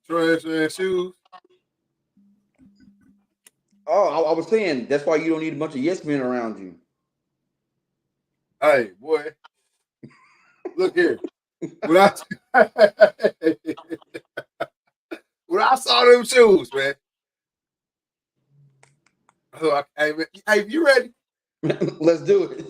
trash ass shoes. Oh, I was saying that's why you don't need a bunch of yes men around you. Hey, boy, look here. When I when I saw them shoes, man. Oh, hey, man, hey, you ready? Let's do it.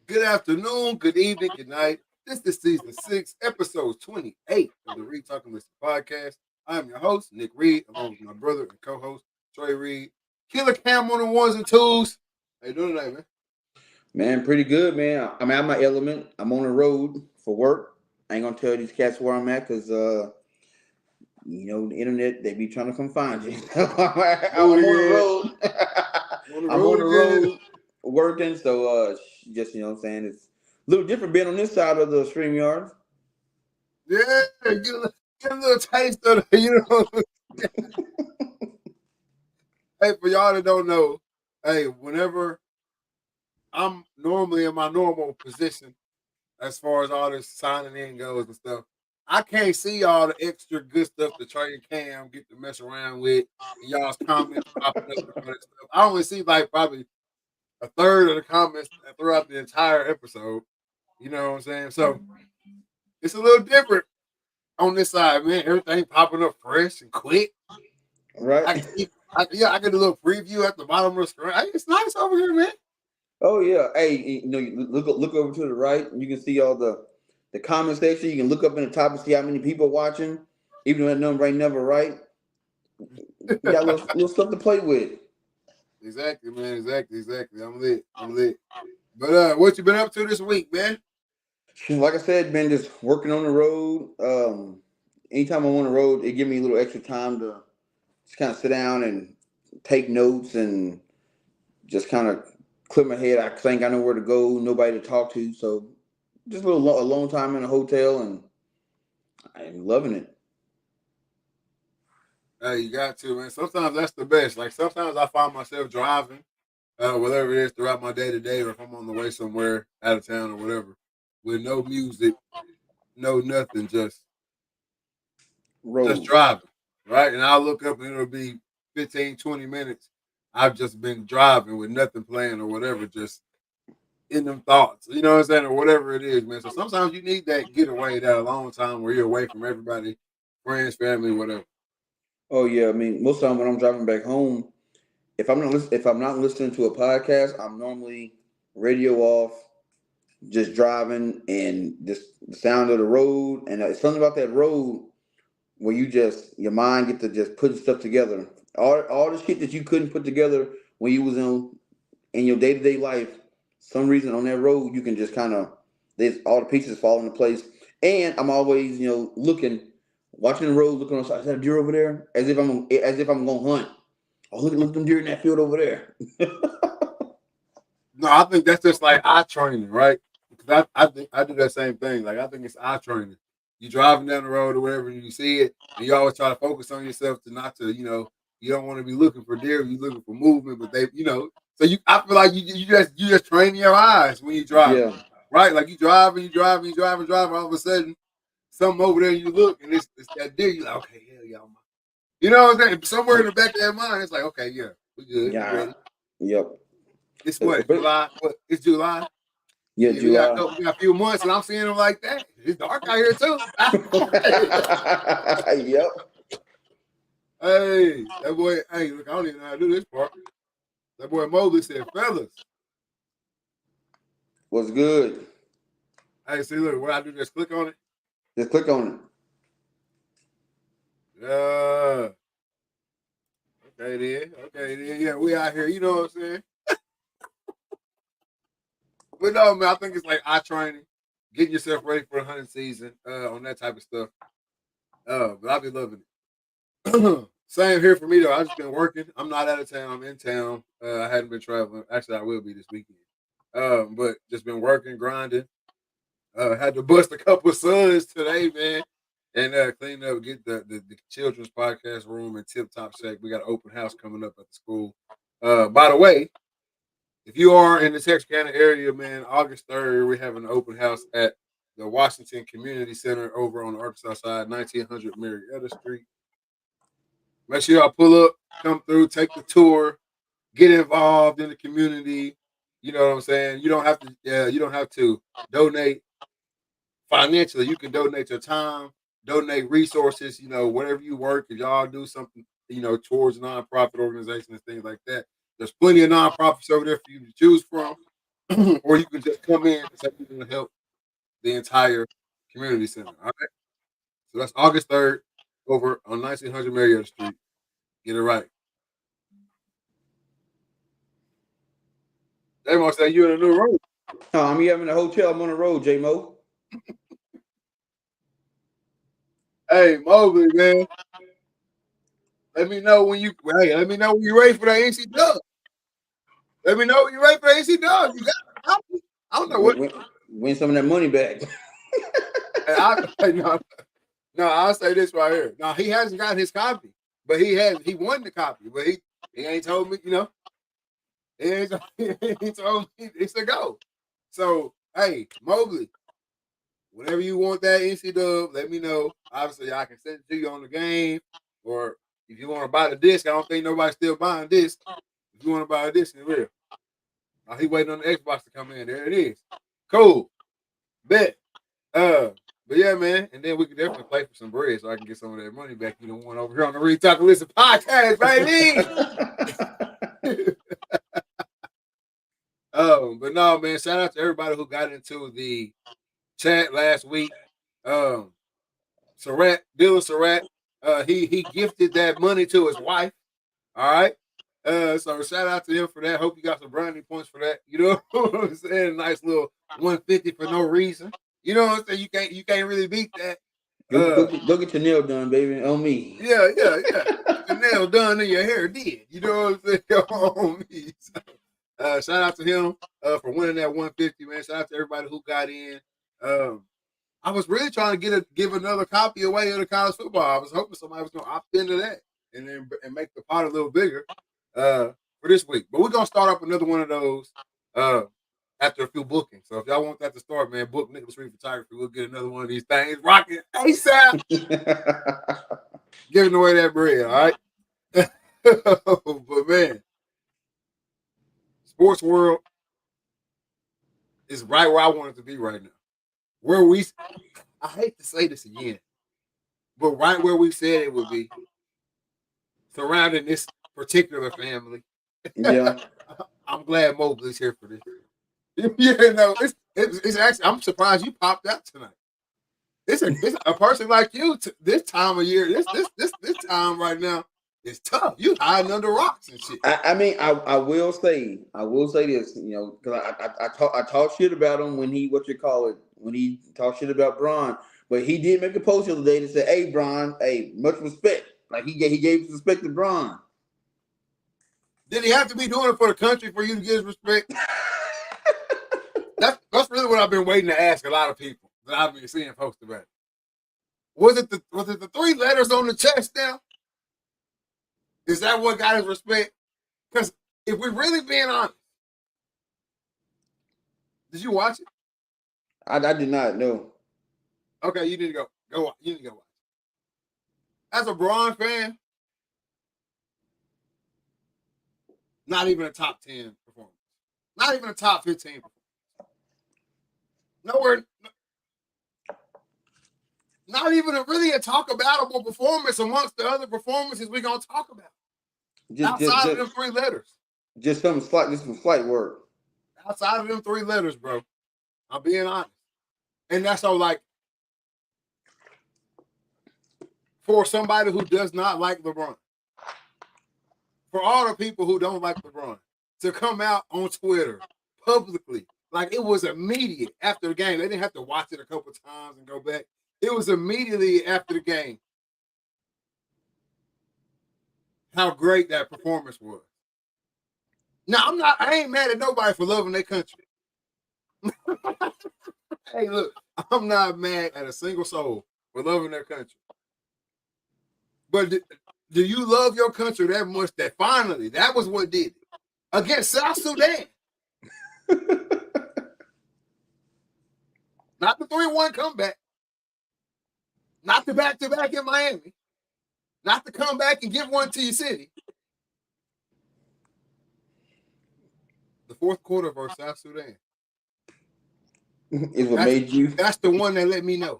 Good afternoon, good evening, good night. This is season 6, episode 28 of the Reed Talking List podcast. I am your host, Nick Reed, along with my brother and co-host, Trey Reed. Killer Cam on the ones and twos. How you doing tonight, man? Man, pretty good, man. I'm out my element. I'm on the road for work. I ain't gonna tell these cats where I'm at because the internet, they be trying to come find you. I'm on the road. I'm on the road working, so just what I'm saying, it's a little different being on this side of the stream yard. Yeah, get a little taste of it, you know. Hey, for y'all that don't know, hey, whenever I'm normally in my normal position as far as all this signing in goes and stuff, I can't see all the extra good stuff that Trey and Cam get to mess around with and y'all's comments popping up and all that stuff. I only see like probably a third of the comments throughout the entire episode. You know what I'm saying? So it's a little different on this side, man. Everything popping up fresh and quick. Right? I get a little preview at the bottom of the screen. Hey, it's nice over here, man. Oh yeah. Hey, you look over to the right, and you can see all the comment section. You can look up in the top and see how many people watching. Even though that number ain't never right, you got a little stuff to play with. Exactly, man. Exactly. I'm lit. But what you been up to this week, man? Like I said, been just working on the road. Anytime I'm on the road, it give me a little extra time to just kind of sit down and take notes and just kind of clear my head. I ain't got nowhere to go, nobody to talk to, so just a little alone time in a hotel, and I'm loving it. Hey, you got to, man. Sometimes that's the best. Like sometimes I find myself driving, whatever it is, throughout my day to day, or if I'm on the way somewhere out of town or whatever, with no music, no nothing, just Road. driving, right? And I'll look up and it'll be 15, 20 minutes. I've just been driving with nothing playing or whatever, just in them thoughts, you know what I'm saying, or whatever it is, man. So sometimes you need that getaway, that alone time where you're away from everybody, friends, family, whatever. Oh yeah, I mean, most of the time when I'm driving back home, if I'm not listening to a podcast, I'm normally radio off, just driving, and just the sound of the road, and it's something about that road where your mind get to just put stuff together. All the shit that you couldn't put together when you was in your day to day life. Some reason on that road you can just kind of there's all the pieces fall into place. And I'm always looking, watching the road, looking on the side. Is that a deer over there? As if I'm gonna hunt. Oh, look at them deer in that field over there. No, I think that's just like eye training, right? Because I think I do that same thing. Like I think it's eye training. You driving down the road or whatever, and you see it, and you always try to focus on yourself to not to, you don't want to be looking for deer, you're looking for movement, but so I feel like you just train your eyes when you drive, Yeah. right? Like you drive and you drive and you drive and drive, and all of a sudden, something over there, you look, and it's that deer. You're like, okay, hell yeah, you know what I'm saying? Somewhere in the back of that mind, it's like, okay, yeah, we good, we Yeah. ready. Yep. It's what, July? What? It's July. Yeah, Yeah, we got July. we got a few months, and I'm seeing them like that. It's dark out here too. Yep. Hey, that boy. Hey, look, I don't even know how to do this part. That boy Mobley said, "Fellas, What's good? hey, see, look, what I do? Just click on it. Just click on Yeah. Okay, then. Yeah, we out here. You know what I'm saying? But no, man, I think it's like eye training, getting yourself ready for the hunting season, on that type of stuff. But I be loving it. Same here for me though. I just been working. I'm not out of town. I'm in town. I hadn't been traveling. Actually, I will be this weekend. But just been working, grinding. Had to bust a couple of suds today, man, and clean up, get the children's podcast room in tip top shape. We got an open house coming up at the school. By the way, if you are in the Texarkana area, man, August 3rd, we're having an open house at the Washington Community Center over on the Arkansas side, 1900 Marietta Street. Make sure y'all pull up, come through, take the tour, get involved in the community. You know what I'm saying? You don't have to. You don't have to donate financially. You can donate your time, donate resources. You know, whatever you work. If y'all do something, you know, towards nonprofit organizations and things like that. There's plenty of nonprofits over there for you to choose from, or you can just come in and say you're going to help the entire community center. All right. So that's August 3rd over on 1900 Marietta Street. Get it right. They must say you in a new room. No, I'm here in the hotel. I'm on the road, J Mo. Hey, Mobley, man. Let me know when you. Hey, let me know when you're ready for that NC Dub. Let me know when you're ready for the NC Dub. You got. I don't know what. Win some of that money back. No, I'll say this right here. No, he hasn't got his copy, but he won the copy, but he ain't told me. You know, he told me it's a go. So hey, Mobley, whenever you want that NC Dub, let me know. Obviously, I can send it to you on the game, or if you want to buy the disc, I don't think nobody's still buying disc. If you want to buy a disc, it's real. He waiting on the Xbox to come in. There it is. Cool. Bet. But yeah, man. And then we can definitely play for some bread so I can get some of that money back. You don't want over here on the Read Talk and Listen podcast, baby. But no, man. Shout out to everybody who got into the chat last week. Dylan Surratt, he gifted that money to his wife. All right. So shout out to him for that. Hope you got some brownie points for that. You know what I'm saying? A nice little 150 for no reason. You know what I'm saying? You can't really beat that. Go get your nail done, baby. On me. Yeah. Your nail done and your hair did. You know what I'm saying? On me. So, shout out to him for winning that 150, man. Shout out to everybody who got in. I was really trying to give another copy away of the college football. I was hoping somebody was going to opt into that and make the pot a little bigger for this week. But we're going to start up another one of those after a few bookings. So if y'all want that to start, man, book Nicholas Reed Photography. We'll get another one of these things rocking ASAP. Giving away that bread, all right? But, man, sports world is right where I want it to be right now. I hate to say this again, but right where we said it would be, surrounding this particular family. Yeah. I'm glad Mobley's here for this. You know, it's actually, I'm surprised you popped out tonight. It's a person like you this time of year, this time right now is tough. You hiding under rocks and shit. I mean, I will say this, you know, because I talk shit about him when he when he talked shit about Bron, but he did make a post the other day that said, "Hey, Bron, hey, much respect." Like he gave respect to Bron. Did he have to be doing it for the country for you to give respect? That's really what I've been waiting to ask a lot of people that I've been seeing post about it. Was it the three letters on the chest now? Is that what got his respect? Because if we're really being honest, did you watch it? I did not know. Okay, you need to go. You need to go watch it. As a Braun fan, not even a top 10 performance. Not even a top 15 performance. Nowhere. Not even really a talk aboutable performance amongst the other performances we're going to talk about. Outside of them three letters. Just some flight work. Outside of them three letters, bro. I'm being honest. And that's all like for somebody who does not like LeBron. For all the people who don't like LeBron to come out on Twitter publicly, like it was immediate after the game. They didn't have to watch it a couple times and go back. It was immediately after the game how great that performance was. Now I ain't mad at nobody for loving their country. Hey, look, I'm not mad at a single soul for loving their country. But do you love your country that much that finally that was what did it against South Sudan? Not the 3-1 comeback, not the back-to-back in Miami, not the comeback and give one to your city. The fourth quarter versus South Sudan. Is what made you. That's the one that let me know.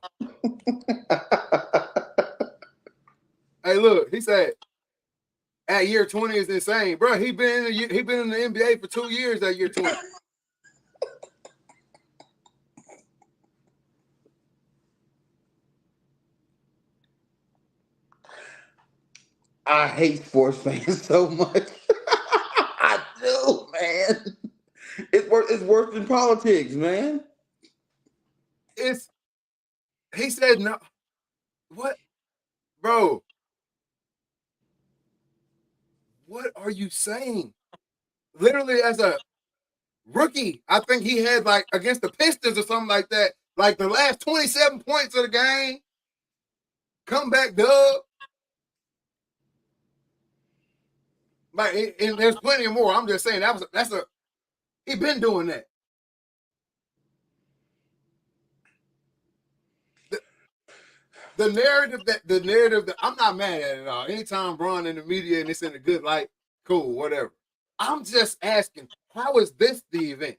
Hey, look, he said at year 20 is insane, bro. He been in the NBA for 2 years at year 20. I hate sports fans so much. I do, man. It's worse than politics, man. He said no. What, bro? What are you saying? Literally, as a rookie, I think he had like against the Pistons or something like that. Like the last 27 points of the game, comeback dub. Like, and there's plenty more. I'm just saying he been doing that. The narrative that I'm not mad at it all. Anytime Bron in the media and it's in a good light, cool, whatever. I'm just asking, how is this the event?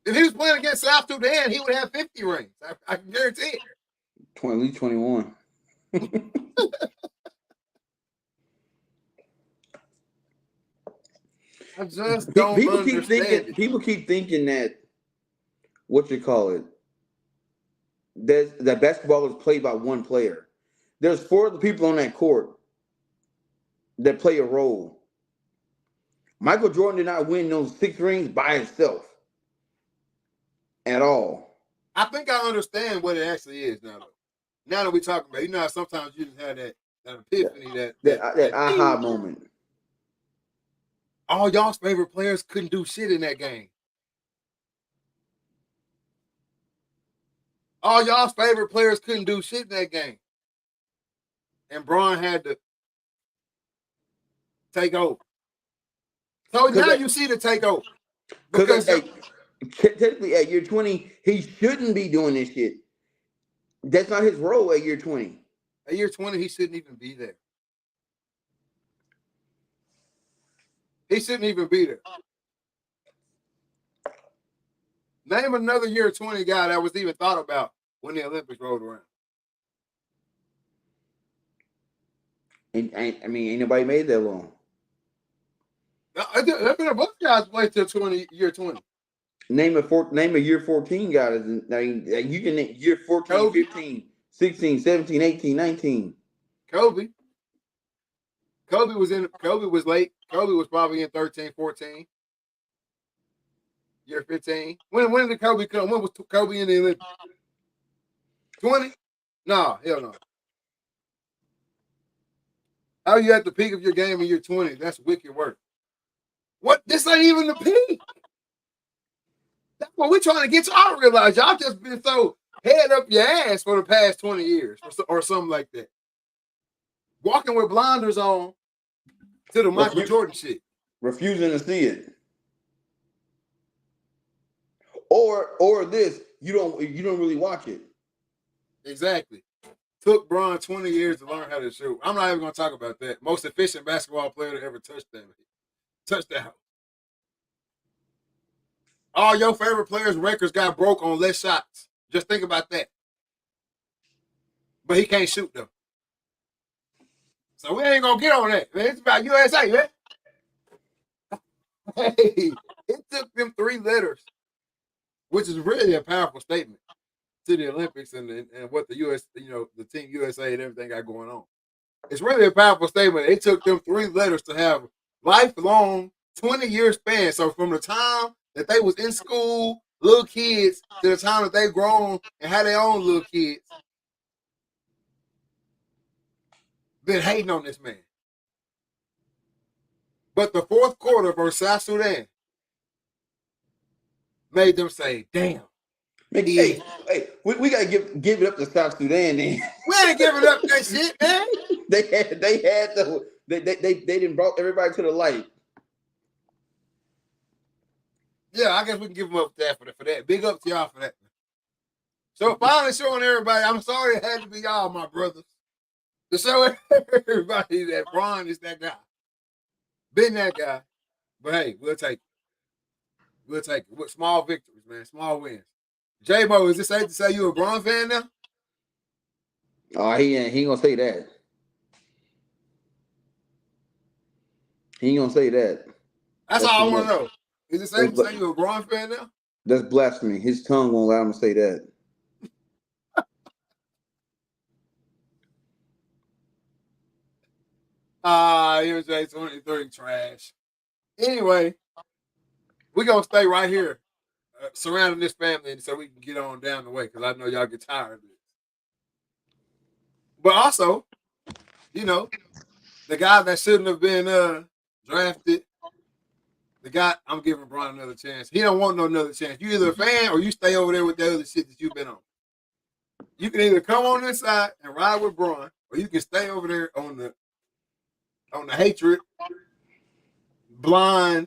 If he was playing against South Sudan, he would have 50 rings. I can guarantee it. At least 21. I just don't understand. People keep thinking that what you call it. That basketball is played by one player. There's 4 other people on that court that play a role. Michael Jordan did not win those 6 rings by himself at all. I think I understand what it actually is now, though. Now that we're talking about it, sometimes you just have that epiphany, that aha moment. All y'all's favorite players couldn't do shit in that game. All y'all's favorite players couldn't do shit in that game. And Bron had to take over. So now you see the takeover. Because technically at year 20, he shouldn't be doing this shit. That's not his role at year 20. At year 20, he shouldn't even be there. He shouldn't even be there. Name another year 20 guy that was even thought about when the Olympics rolled around. Ain't nobody made that long. There been a bunch of guys played till year 20. Name a year 14 guy. You can name year 14, Kobe. 15, 16, 17, 18, 19. Kobe was late. Kobe was probably in 13, 14. Year 15. When did Kobe come? When was Kobe in the Olympics? 20? No, hell no. How you at the peak of your game in year 20? That's wicked work. What? This ain't even the peak. That's what we're trying to get y'all to realize. Y'all just been so head up your ass for the past 20 years or something like that. Walking with blinders on to the Michael Jordan shit. Refusing to see it. Or this, you don't really watch it. Exactly. Took Bron 20 years to learn how to shoot. I'm not even gonna talk about that. Most efficient basketball player to ever touch that. All your favorite players' records got broke on less shots. Just think about that. But he can't shoot them. So we ain't gonna get on that, man. It's about USA, man. Hey, it took them 3 letters, which is really a powerful statement to the Olympics and what the US, the Team USA and everything got going on. It's really a powerful statement. It took them 3 letters to have lifelong 20-year span. So from the time that they was in school, little kids, to the time that they grown and had their own little kids, been hating on this man. But the fourth quarter versus South Sudan made them say, damn. Hey, we gotta give it up to South Sudan then. We ain't giving up that shit, man. they didn't brought everybody to the light. Yeah, I guess we can give them up for that. Big up to y'all for that. So finally showing everybody, I'm sorry it had to be y'all, my brothers. To show everybody that Bron is that guy. Been that guy. But hey, we'll take it. We'll take it. With small victories, man. Small wins. J-Bo, is it safe to say you a Bron fan now? Oh, he ain't gonna say that. He ain't gonna say that. That's all I want to know. Is it safe to say you a Bron fan now? That's blasphemy. His tongue won't allow him to say that. Here's J23 trash. Anyway, we're going to stay right here surrounding this family so we can get on down the way because I know y'all get tired of this. But also, you know, the guy that shouldn't have been drafted, the guy, I'm giving Bron another chance. He don't want no another chance. You either a fan or you stay over there with the other shit that you've been on. You can either come on this side and ride with Bron, or you can stay over there on the hatred, blind,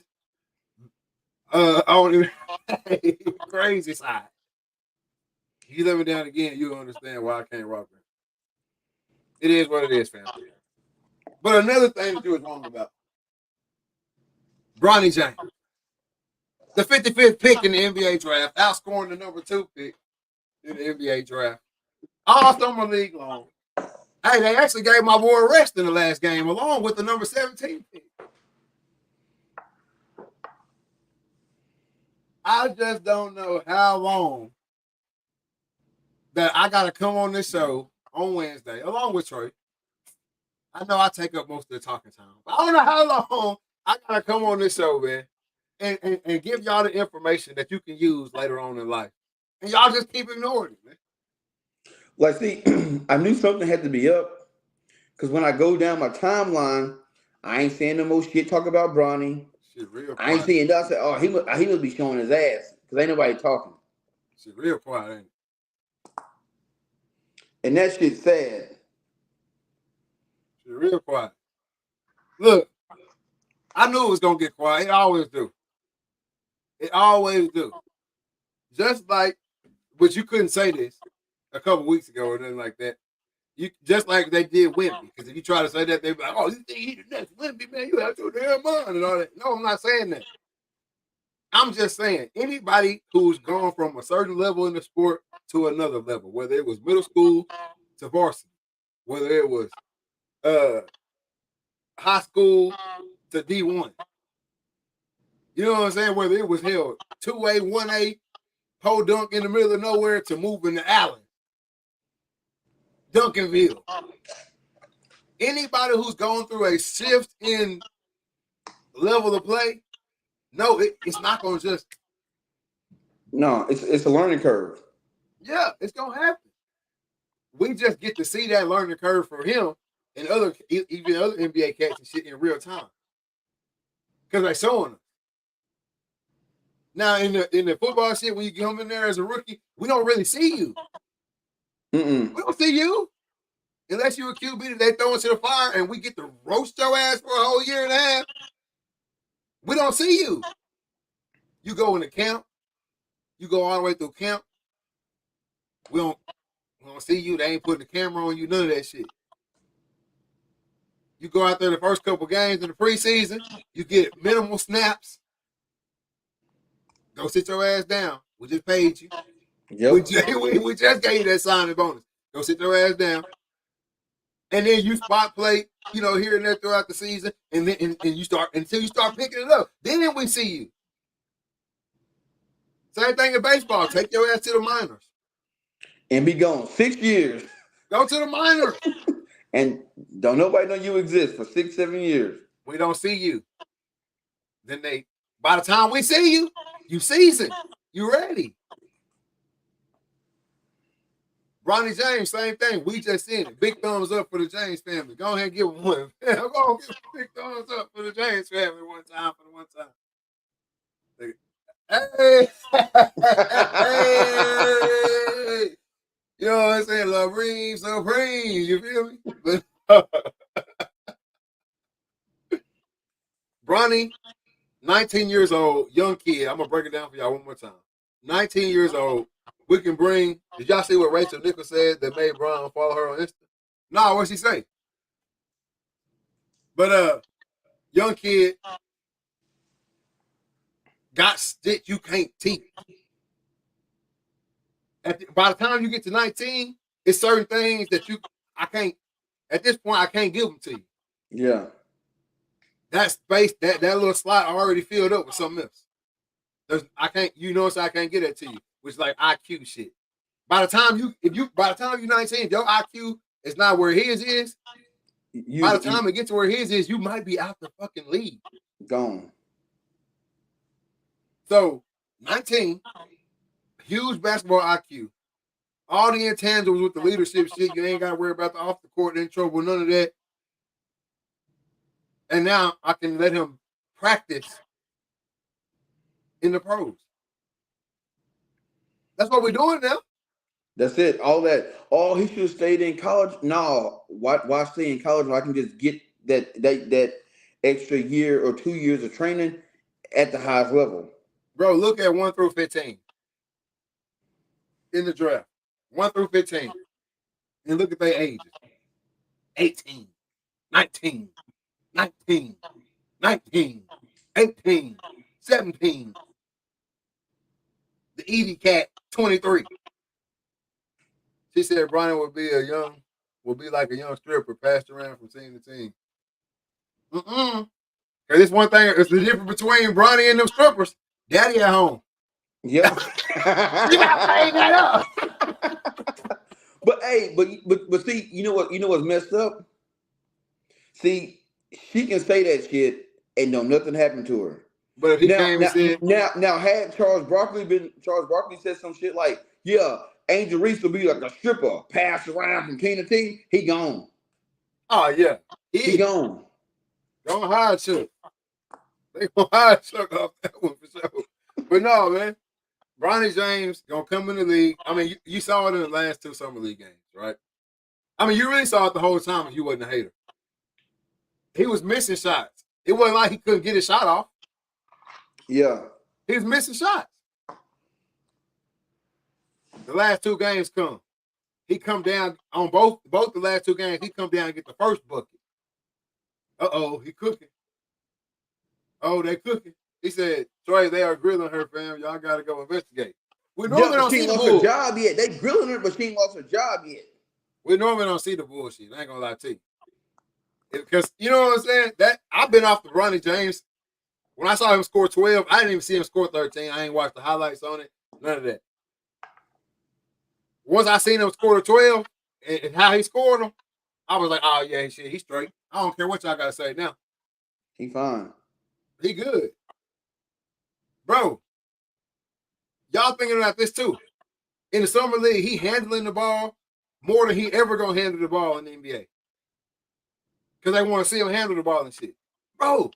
on the crazy side. You let me down again, you'll understand why I can't rock him. It is what it is, fam. But another thing that you was wrong about, Bronny James, the 55th pick in the NBA draft, outscoring the number 2 pick in the NBA draft, all summer league long. Hey, they actually gave my boy a rest in the last game, along with the number 17 pick. I just don't know how long that I got to come on this show on Wednesday, along with Troy. I know I take up most of the talking time, but I don't know how long I got to come on this show, man, and give y'all the information that you can use later on in life. And y'all just keep ignoring it, man. Like, see, I knew something had to be up because when I go down my timeline, I ain't seeing no more shit talk about Bronny. Shit real quiet. I ain't seeing that. I said, oh, he must be showing his ass because ain't nobody talking. Shit real quiet, ain't it? And that shit's sad. Shit real quiet. Look, I knew it was going to get quiet. It always do. It always do. Just like, but you couldn't say this a couple weeks ago or nothing like that. You just like they did Wemby, because if you try to say that, they'd be like, "Oh, you think he the next Wemby, man? You have to damn mind and all that." No, I'm not saying that. I'm just saying anybody who's gone from a certain level in the sport to another level, whether it was middle school to varsity, whether it was high school to D1, you know what I'm saying? Whether it was held 2A, 1A, pole dunk in the middle of nowhere to moving to Allen, Duncanville. Anybody who's gone through a shift in level of play, no, it's not going to just. No, it's a learning curve. Yeah, it's going to happen. We just get to see that learning curve from him and even other NBA cats and shit in real time. Because they're showing us. Now, in the football shit, when you come in there as a rookie, we don't really see you. Mm-mm. We don't see you. Unless you're a QB that they throw into the fire and we get to roast your ass for a whole year and a half. We don't see you. You go into camp. You go all the way through camp. We don't see you. They ain't putting the camera on you. None of that shit. You go out there the first couple games in the preseason. You get minimal snaps. Go sit your ass down. We just paid you. Yep. We just gave you that signing bonus. Go sit your ass down. And then you spot play, here and there throughout the season, and then and you start until you start picking it up. Then we see you. Same thing in baseball. Take your ass to the minors. And be gone 6 years. Go to the minors. And don't nobody know you exist for 6, 7 years. We don't see you. Then by the time we see you, you seasoned. You ready. Bronny James, same thing. We just seen it. Big thumbs up for the James family. Go ahead and give them one. Go on, give a big thumbs up for the James family one time for the one time. Hey, hey, you know what I'm saying? Love Reem Supreme. You feel me? But Bronny, 19 years old, young kid. I'm gonna break it down for y'all one more time. 19 years old. We can bring. Did y'all see what Rachel Nichols said that made Bron follow her on Insta? Nah, what'd she say? But young kid got shit you can't teach. By the time you get to 19, it's certain things that I can't. At this point, I can't give them to you. Yeah. That space, that little slot already filled up with something else. I can't, so I can't get that to you, which is like IQ shit. By the time you're 19, if your IQ is not where his is, by the time it gets to where his is, you might be out the fucking league. Gone. So 19, huge basketball IQ. All the intangibles with the leadership shit, you ain't got to worry about the off the court in trouble, none of that. And now I can let him practice in the pros. That's what we're doing now. That's it. All he should have stayed in college. No, why stay in college when I can just get that extra year or 2 years of training at the highest level? Bro, look at 1 through 15 in the draft. 1 through 15. And look at their ages. 18, 19, 19, 19, 18, 17. The Edie cat, 23. She said Brian would be like a young stripper passed around from team to team. Because it's one thing, it's the difference between Bronny and them strippers. Daddy at home. Yep. You gotta pay that up. But see, you know what's messed up? See, she can say that shit and know nothing happened to her. But if he came and said now had Charles Barkley said some shit like, yeah, Angel Reese will be like a stripper, pass around from team to team, he gone. Oh yeah. He gone. Don't hide Chuck. They gonna hide Chuck off that one for sure. But no, man. Bronny James gonna come in the league. I mean, you saw it in the last 2 summer league games, right? I mean, you really saw it the whole time if you wasn't a hater. He was missing shots. It wasn't like he couldn't get his shot off. Yeah. He was missing shots. The last 2 games come. He come down on both the last 2 games. He come down and get the first bucket. He cooking. Oh, they cooking. He said, Trey, they are grilling her, fam. Y'all got to go investigate. We normally don't see the bullshit. She ain't lost her job yet. They grilling her, but she ain't lost her job yet. We normally don't see the bullshit. I ain't going to lie to you. Because, you know what I'm saying? That I've been off the Bronny James. When I saw him score 12, I didn't even see him score 13. I ain't watched the highlights on it. None of that. Once I seen him score the 12 and how he scored them, I was like, oh, yeah, shit, he's straight. I don't care what y'all got to say now. He fine. He good. Bro, y'all thinking about this too. In the summer league, he handling the ball more than he ever going to handle the ball in the NBA. Because they want to see him handle the ball and shit. Bro,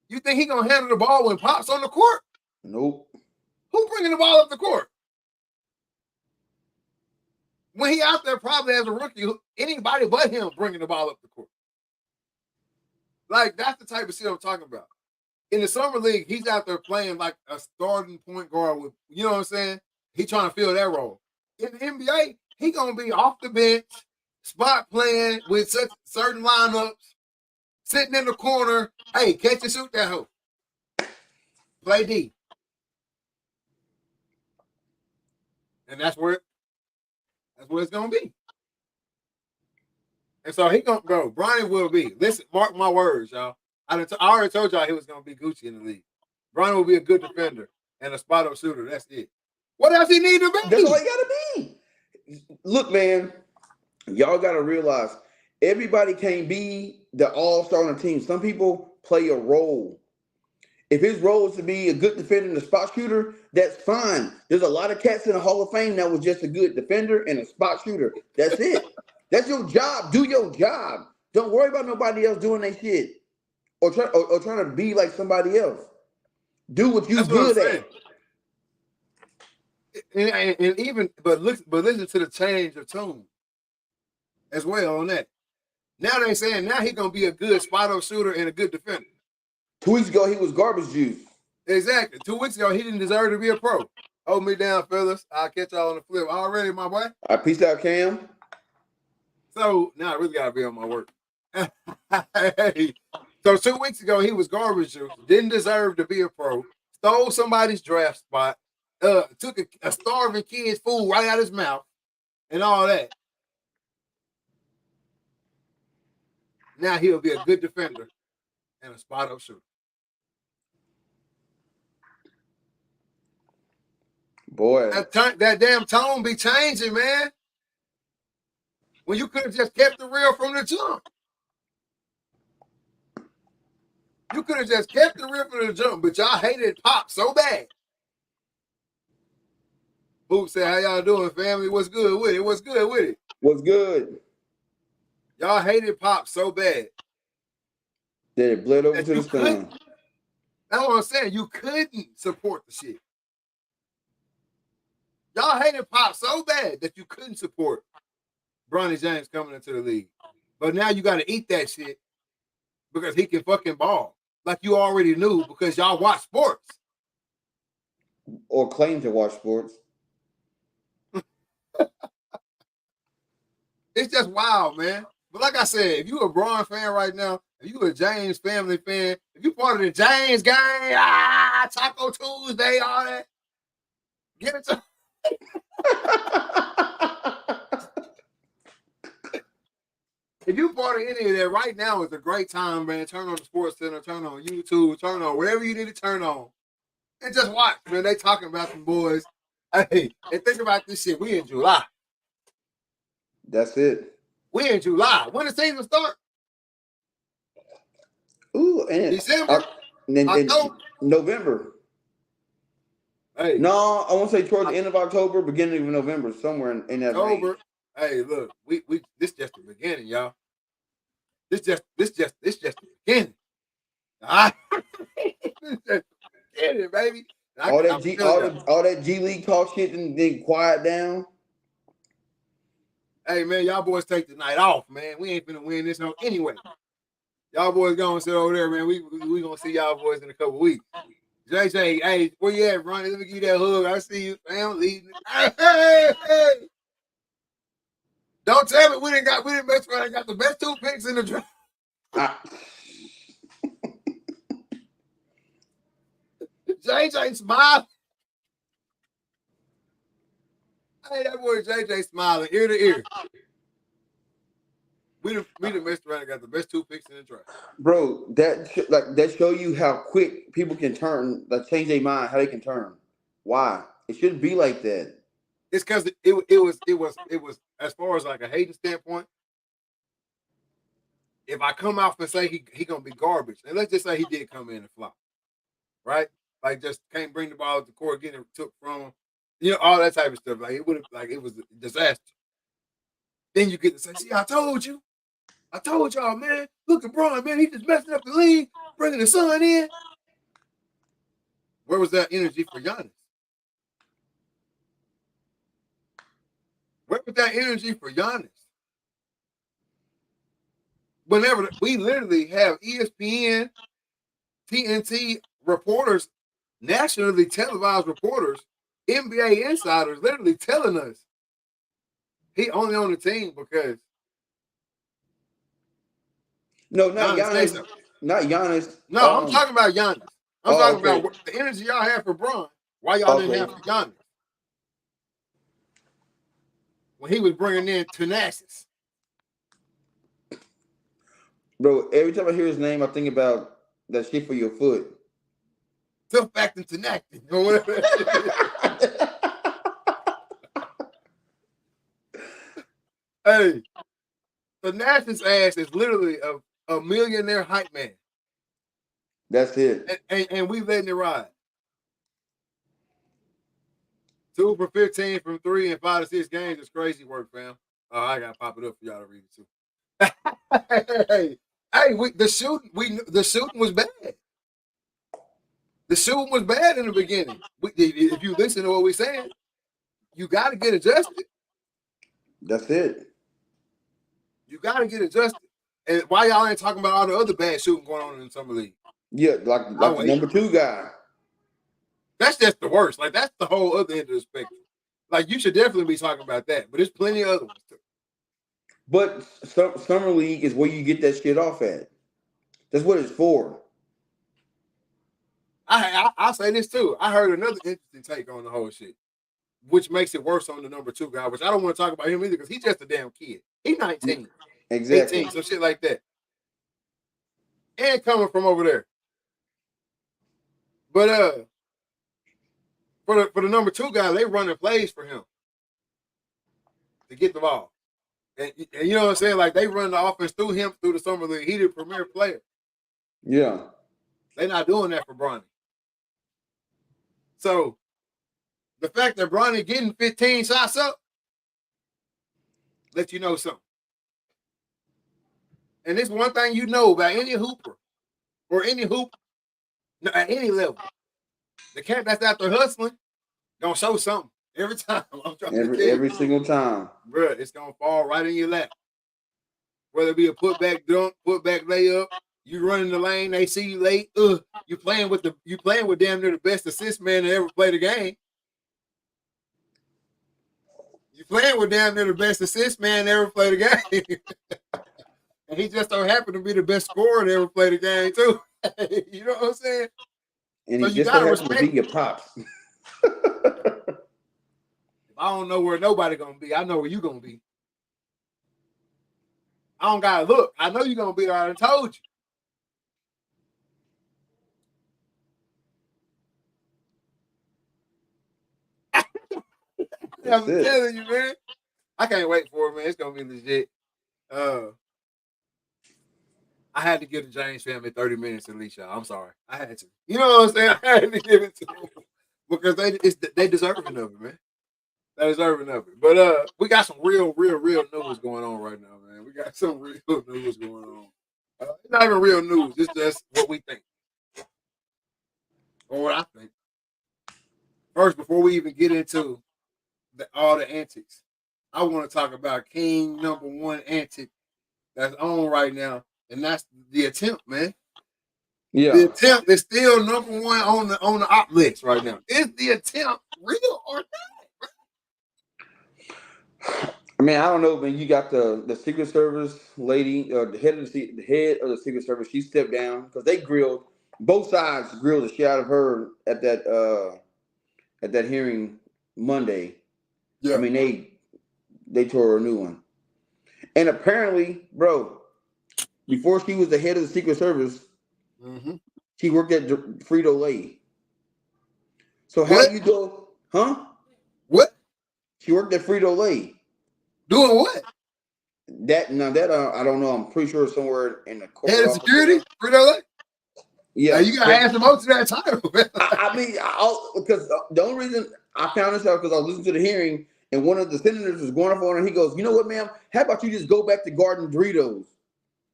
you think he going to handle the ball when Pop's on the court? Nope. Who bringing the ball up the court? When he out there probably as a rookie, anybody but him bringing the ball up the court. Like, that's the type of shit I'm talking about. In the summer league, he's out there playing like a starting point guard with, you know what I'm saying? He trying to fill that role. In the NBA, he going to be off the bench, spot playing with such certain lineups, sitting in the corner. Hey, catch and shoot that hoe. Play D. And that's where it's going to be. And so he going to go. Bronny will be. Listen, mark my words, y'all. I already told y'all he was going to be Gucci in the league. Bronny will be a good defender and a spot-up shooter. That's it. What else he need to be? That's all he got to be. Look, man, y'all got to realize everybody can't be the all-star on the team. Some people play a role. If his role is to be a good defender and a spot shooter, that's fine. There's a lot of cats in the Hall of Fame that was just a good defender and a spot shooter. That's it. That's your job. Do your job. Don't worry about nobody else doing their shit or trying to be like somebody else. Do what you That's what I'm good saying. at. And even but listen to the change of tone as well on that. Now they saying now he gonna be a good spot up shooter and a good defender. 2 weeks ago he was garbage juice. Exactly. 2 weeks ago he didn't deserve to be a pro. Hold me down, fellas. I'll catch y'all on the flip. Already, my boy. All right, peace out, Cam. So now I really gotta be on my work. Hey, so 2 weeks ago he was garbage juice, didn't deserve to be a pro, stole somebody's draft spot, took a starving kid's food right out of his mouth, and all that. Now he'll be a good defender and a spot up shooter. Boy, That damn tone be changing, man. When you could have just kept the real from the jump. You could have just kept the real from the jump, but y'all hated Pop so bad. Boop said, how y'all doing, family? What's good with it? What's good with it? what's good? Y'all hated Pop so bad. That it bled over that to the sun. That's what I'm saying. You couldn't support the shit. Y'all hated Pop so bad that you couldn't support Bronny James coming into the league. But now you got to eat that shit because he can fucking ball. Like you already knew because y'all watch sports. Or claim to watch sports. It's just wild, man. But like I said, if you a Braun fan right now, if you a James family fan, if you part of the James gang, Taco Tuesday, all that, give it to If you part of any of that right now is a great time, man. Turn on the Sports Center, turn on YouTube, turn on wherever you need to turn on. And just watch, man. They talking about them boys. Hey, and think about this shit. We in July. That's it. We in July. When the season start? Ooh, and December? October? November. Hey. No, I want to say towards the end of October, beginning of November, somewhere in that range. Hey, look, we this just the beginning, y'all. This just the beginning. All right. This just the beginning, baby. All that G League talk shit and then quiet down. Hey man, y'all boys take the night off, man. We ain't finna win this no anyway. Y'all boys gonna sit over there, man. We gonna see y'all boys in a couple weeks. JJ, hey, where you at, Ronnie? Let me give you that hug. I see you, fam. Leading. Hey. Don't tell me we didn't mess around and got the best 2 picks in the draft. JJ smiling. Hey, that boy JJ smiling ear to ear. We done messed around and got the best 2 picks in the draft. Bro, that show you how quick people can turn, like change their mind, how they can turn. Why? It shouldn't be like that. It's because it was as far as like a hating standpoint. If I come out and say he gonna be garbage, and let's just say he did come in and flop, right? Like just can't bring the ball to the court, getting it took from him, all that type of stuff. Like it would have, like it was a disaster. Then you get to say, see, I told y'all, man. Look at LeBron, man. He just messing up the league, bringing the sun in. Where was that energy for Giannis? Where was that energy for Giannis? Whenever we literally have ESPN, TNT reporters, nationally televised reporters, NBA insiders literally telling us he only on the team because not Giannis. Not Giannis. No, I'm talking about Giannis. I'm talking about the energy y'all have for Bron. Why y'all didn't have for Giannis? When he was bringing in Tenacious. Bro, every time I hear his name, I think about that shit for your foot. Tough acting Tenactin or whatever. Hey, Tenacious ass is literally a millionaire hype man. That's it. And we letting it ride. 2 for 15 from 3 and 5 to 6 games is crazy work, fam. Oh, I gotta pop it up for y'all to read it too. The shooting was bad. The shooting was bad in the beginning. If you listen to what we're saying, you got to get adjusted. That's it. You got to get adjusted. And why y'all ain't talking about all the other bad shooting going on in the summer league? Yeah, like the number 2 guy. That's just the worst. Like, that's the whole other end of the spectrum. Like, you should definitely be talking about that. But there's plenty of other ones too. But summer league is where you get that shit off at. That's what it's for. I'll say this too. I heard another interesting take on the whole shit, which makes it worse on the number 2 guy, which I don't want to talk about him either because he's just a damn kid. He's 19. Exactly. 18, some shit like that. And coming from over there. But for the number 2 guy, they running plays for him to get the ball. And you know what I'm saying? Like, they run the offense through him through the summer league. He the premier player. Yeah. They're not doing that for Bronny. So the fact that Bronny getting 15 shots up let you know something. And it's one thing you know about any hooper or any hoop at any level. The cat that's out there hustling gonna show something every time. Every single time. Bruh, it's gonna fall right in your lap. Whether it be a putback dunk, putback layup, you running the lane, they see you late. You playing with damn near the best assist man to ever play the game. You playing with damn near the best assist man to ever play the game. And he just don't happen to be the best scorer to ever play the game, too. You know what I'm saying? And so he you just so gotta happens to be your pops. If I don't know where nobody gonna be, I know where you gonna be. I don't gotta look. I know you're gonna be there. I done told you. I'm telling you, man. I can't wait for it, man. It's gonna be legit. I had to give the James family 30 minutes at least, y'all. I'm sorry. I had to. You know what I'm saying? I had to give it to them because they deserving of it, man. They deserving of it. But we got some real news going on right now, man. We got some real news going on. It's not even real news. It's just what we think. Or what I think. First, before we even get into all the antics, I want to talk about King number 1 antic that's on right now, and that's the attempt, man. Yeah. The attempt is still number 1 on the op list right now. Is the attempt real or not? I mean, I don't know, man. You got the Secret Service lady, the head of the Secret Service. She stepped down because they grilled both sides grilled the shit out of her at that hearing Monday. Yeah. I mean, they tore her a new one, and apparently, bro, before she was the head of the Secret Service, she worked at Frito-Lay. So how do you go, huh? What? She worked at Frito-Lay. Doing what? I don't know. I'm pretty sure it's somewhere in the corporate head of security, Frito-Lay. Yeah, you gotta ask them up to that title. I mean, because the only reason I found this out because I was listening to the hearing and one of the senators was going off on her. And he goes, "You know what, ma'am? How about you just go back to Garden Doritos?"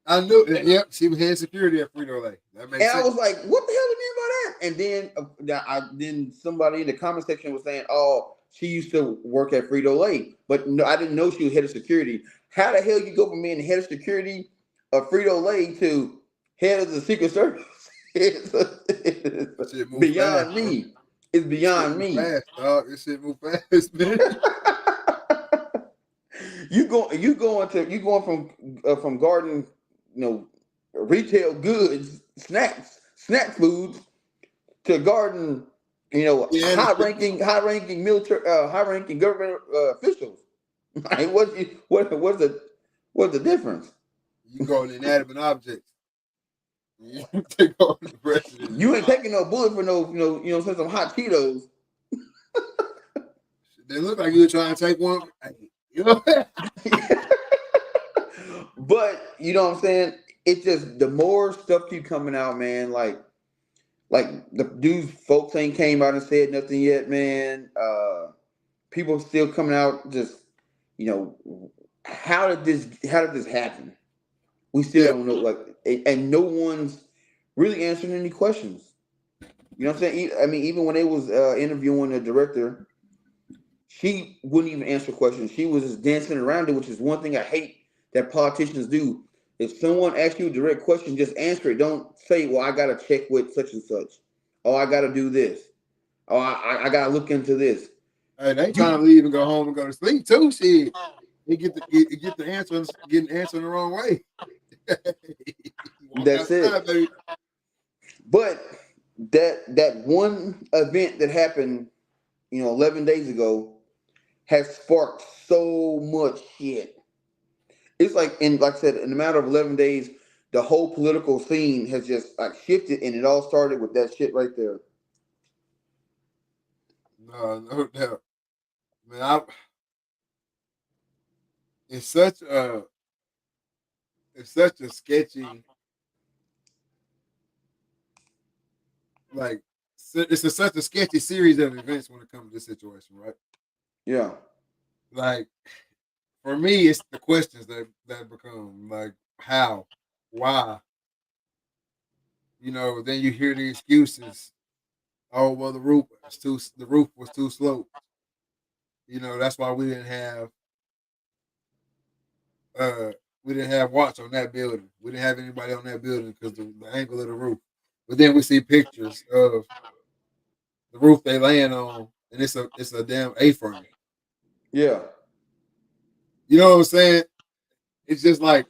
I knew it. Yep, she was head security at Frito-Lay. That makes sense. I was like, "What the hell do you mean by that?" And then somebody in the comment section was saying, "Oh, she used to work at Frito-Lay, but no, I didn't know she was head of security." How the hell you go from being head of security of Frito-Lay to head of the Secret Service? It's beyond me. It's beyond me. Fast, dog. This shit move fast, man. You going from garden, retail goods, snack foods to garden, high ranking military, high ranking government officials. Like, what's the difference? You go to inanimate objects. You take on the president. You ain't taking no bullet for some hot Cheetos. They look like you were trying to take one. You know. But you know what I'm saying? It's just the more stuff keep coming out, man. Like Like the dudes, folks ain't came out and said nothing yet, man. People still coming out, just you know, how did this happen? We still Yeah, don't know. Like, and no one's really answering any questions. You know what I'm saying? I mean, even when they was interviewing the director, she wouldn't even answer questions. She was just dancing around it, which is one thing I hate that politicians do. If someone asks you a direct question, just answer it. Don't say, "Well, I got to check with such and such." Oh, I got to do this. Oh, I got to look into this. hey, they trying to You leave and go home and go to sleep too. Shit, he get the answer, getting answered the wrong way. You walk that's outside, it. baby. But that one event that happened, 11 days ago, has sparked so much shit. It's like I said, in a matter of 11 days, the whole political scene has just like shifted, and it all started with that shit right there. No doubt, man. It's such a it's such a sketchy, like such a sketchy series of events when it comes to this situation, right? Yeah, Like for me, it's the questions that become like how, why. Then you hear the excuses. Oh well, the roof was too slow. That's why uh we didn't have watch on that building. We didn't have anybody on that building because the angle of the roof. But then we see pictures of the roof they laying on, and it's a damn A-frame. yeah. You know what I'm saying? It's just like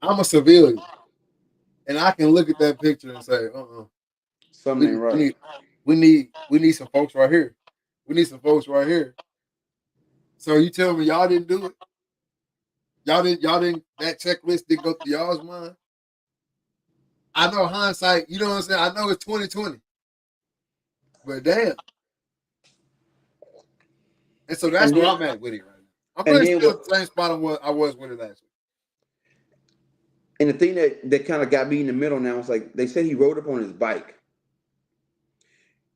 I'm a civilian, and I can look at that picture and say, Something we ain't we right. need we need some folks right here. We need some folks right here. So you tell me y'all didn't do it? Y'all didn't that checklist didn't go through y'all's mind? I know hindsight, you know what I'm saying? I know it's 2020, but damn. And so that's And where then I'm at with it right now. I'm and pretty then still what? at the same spot I was with it last week. And the thing that kind of got me in the middle now is like they said he rode up on his bike.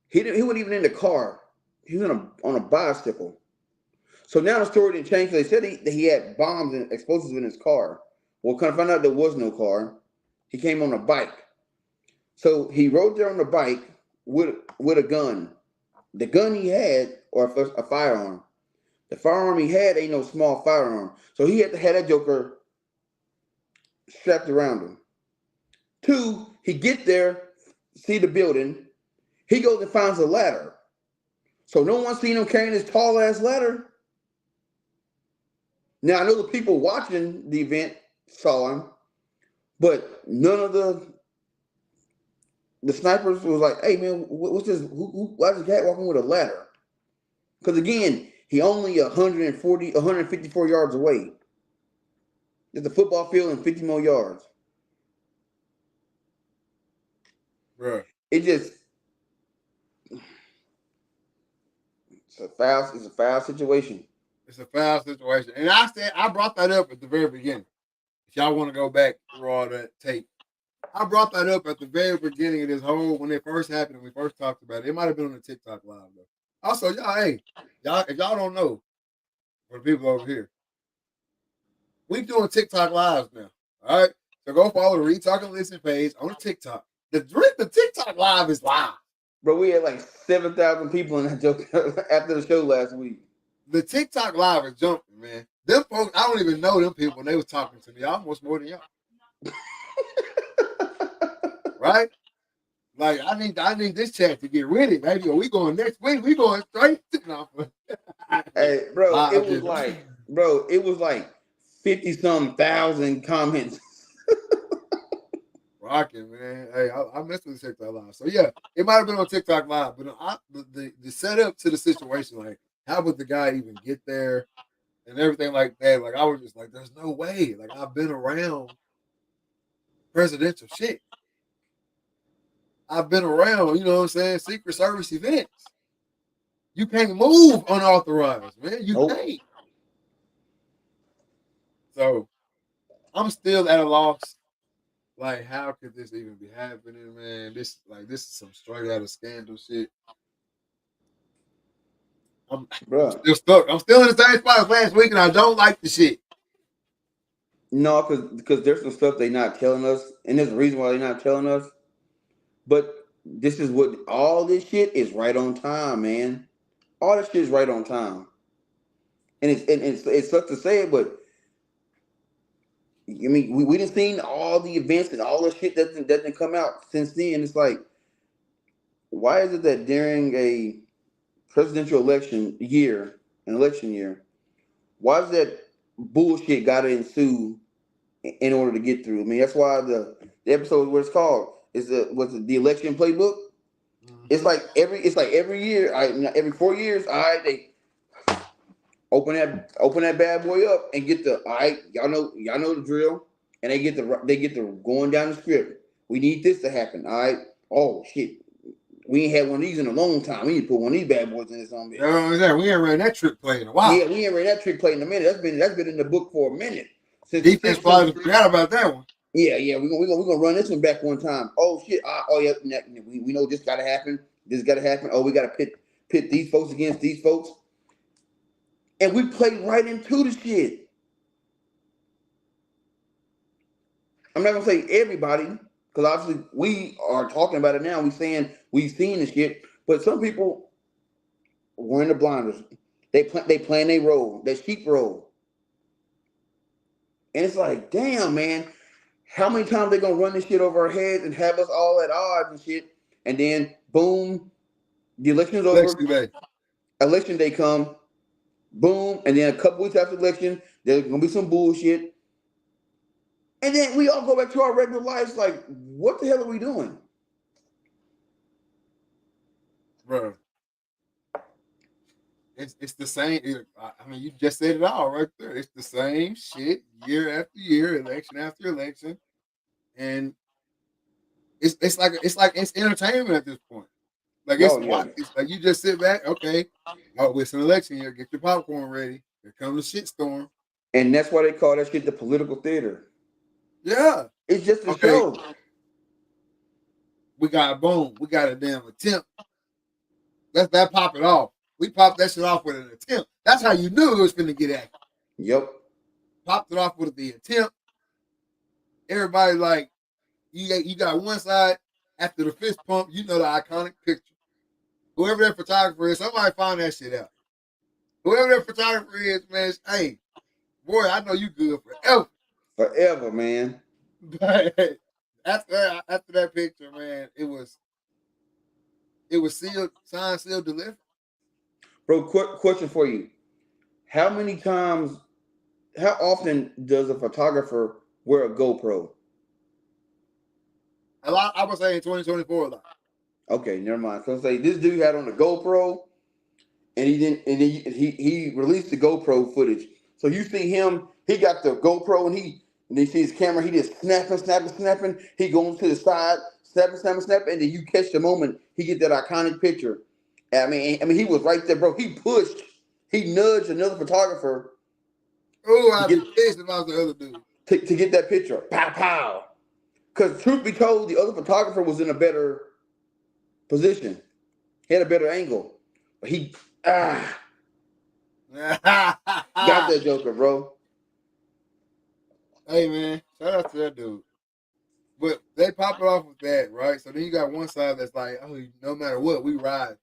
He wasn't even in the car. He was on a bicycle. So now the story didn't change. They said that he had bombs and explosives in his car. Well, kind of found out there was no car. He came on a bike. So he rode there on the bike with a gun. The gun he had, or a firearm. The firearm he had ain't no small firearm. So he had to have that joker strapped around him. Two, he get there, see the building. He goes and finds a ladder. So no one seen him carrying this tall ass ladder. Now I know the people watching the event saw him, but none of the snipers was like, "Hey man, what's this? Why is this cat walking with a ladder?" Because again, he only 140, 154 yards away. It's a football field and 50 more yards. Bro. It just it's a foul situation. It's a foul situation. And I brought that up at the very beginning. If y'all want to go back through all that tape. I brought that up at the very beginning of this whole when it first happened and we first talked about it. It might have been on the TikTok live though. Also, y'all, if y'all don't know, for the people over here, we doing TikTok lives now. All right. So go follow the Read Talk and Listen page on TikTok. The TikTok live is live. Bro, we had like 7,000 people in that joke after the show last week. The TikTok live is jumping, man. Them folks, I don't even know them people. And they was talking to me almost more than y'all, right? Like I need this chat to get ready, baby. Or we going next week. We going straight to no, Hey, bro, I'm just it was like 50 some thousand comments. rocking, man. Hey, I messed with the TikTok live. So yeah, it might have been on TikTok live, but the setup to the situation, like how would the guy even get there and everything like that? Like I was just like, there's no way. Like I've been around presidential shit. I've been around, you know what I'm saying, Secret Service events. You can't move unauthorized, man. You Nope. can't. So I'm still at a loss. Like, how could this even be happening, man? This is some straight out of scandal shit. I'm Bruh. still stuck. I'm still in the same spot as last week, and I don't like the shit. No, because there's some stuff they not telling us, and there's a reason why they're not telling us. But this is what all this shit is right on time, man. All this shit is right on time, and it sucks to say it, but I mean we done seen all the events and all the shit that didn't come out since then. It's like, why is it that during a presidential election year, why is that bullshit got to ensue in order to get through? I mean, that's why the episode, what it's called, is the election playbook. It's Mm-hmm. like every year, every 4 years, all right, they open that bad boy up and get the, all right, y'all know the drill, and they get the going down the script. We need this to happen, all right. Oh shit, we ain't had one of these in a long time. We need to put one of these bad boys in this on You bitch. know what I'm saying? We ain't ran that trick play in a Yeah, while. we ain't ran that trick play in a minute. That's been in the book for a minute. Defense probably forgot about that one. Yeah. We're gonna run this one back one time. Oh shit. Oh yeah. We know this gotta happen. This gotta happen. Oh, we gotta pit these folks against these folks, and we played right into the shit. I'm not gonna say everybody, because obviously we are talking about it now. We saying we've seen the shit, but some people were in the blinders. They playing their role, their sheep role, and it's like, damn, man. How many times they gonna run this shit over our heads and have us all at odds and shit, and then boom, the election's over. Election day. Election day come, boom, and then a couple weeks after election, there's gonna be some bullshit, and then we all go back to our regular lives. Like, what the hell are we doing? Bro, it's the same. I mean, you just said it all right there. It's the same shit year after year, election after election, and it's entertainment at this point. Like, it's Oh yeah, what it's like. You just sit back, okay. Oh, it's an election year. Get your popcorn ready. Here comes the shit storm. and that's why they call that shit the political theater. Yeah. It's just a Okay. show. We got a boom. We got a damn attempt. Let's that pop it off. We popped that shit off with an attempt. That's how you knew it was finna get at Yep. popped it off with the attempt. Everybody like you got one side after the fist pump. You know the iconic picture. Whoever that photographer is, somebody find that shit out. Whoever that photographer is, man, hey, boy, I know you good forever. Forever, man. But after that picture, man, it was sealed, signed, sealed, delivered. Bro, question for you. How many times, how often does a photographer wear a GoPro? A lot, I would say in 2024 a lot. Okay, never mind. So say this dude had on a GoPro, and he didn't, and he released the GoPro footage. So you see him, he got the GoPro, and they see his camera, he just snapping. He goes to the side, snapping, and then you catch the moment he get that iconic picture. I mean, he was right there, bro. He nudged another photographer Oh, to I'd get be pissed if I was the other dude. to get that picture. Pow pow. Because truth be told, the other photographer was in a better position. He had a better angle, but he got that joker, bro. Hey man, shout out to that dude. But they pop it off with that, right? So then you got one side that's like, oh, no matter what, we ride.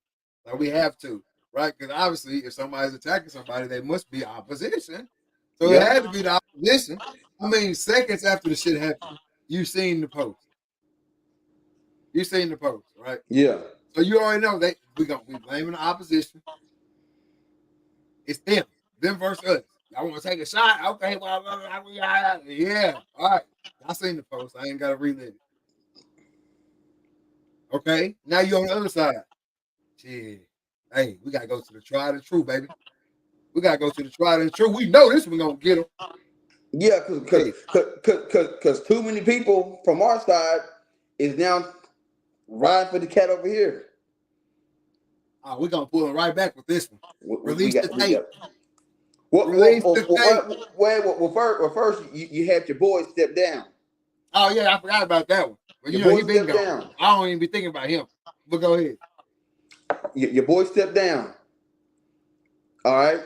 Like we have to, right? Because obviously, if somebody's attacking somebody, they must be opposition. So it Yep. had to be the opposition. I mean, seconds after the shit happened, you seen the post. You seen the post, right? Yeah. So you already know we blaming the opposition. It's them versus us. Y'all want to take a shot? Okay, well, yeah, all right. I seen the post. I ain't got to relive it. Okay, now you on the other side. Shit. Hey, we gotta go to the tried and true, baby. We gotta go to the tried and true. We know this one gonna get them. Yeah, Hey, cause too many people from our side is now riding for the cat over here. we gonna pull it right back with this one. We Release the got we tape. got what Release the tape. first you had your boys step down. Oh yeah, I forgot about that one. But Your you know, boy he been stepped gone. down. I don't even be thinking about him. But go ahead. Your boy stepped down. All right.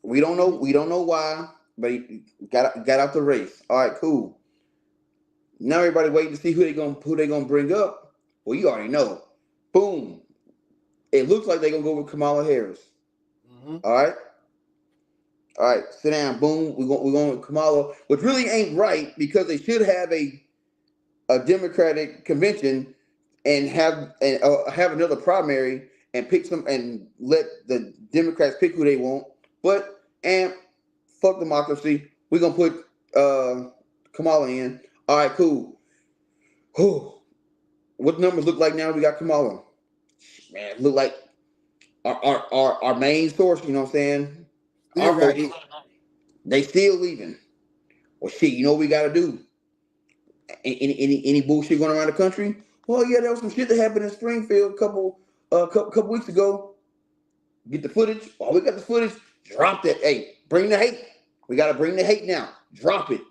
We don't know. Mm-hmm. We don't know why, but he got out the race. All right, cool. Now everybody waiting to see who they gonna bring up. Well, you already know. Boom. It looks like they're gonna go with Kamala Harris. Mm-hmm. All right. All right. Sit down. Boom. We're going with Kamala, which really ain't right because they should have a Democratic convention and have another primary and pick some and let the Democrats pick who they want. But and fuck democracy. We're gonna put Kamala in. All right, cool. Whew. What numbers look like now? We got Kamala. Man, look like our main source. You know what I'm saying? Still Our got folks, hit. they still leaving. Well, shit. You know what we got to do? Any bullshit going around the country? Well, yeah, there was some shit that happened in Springfield a couple weeks ago. Get the footage. Oh, we got the footage. Drop that. Hey, bring the hate. We got to bring the hate now. Drop it.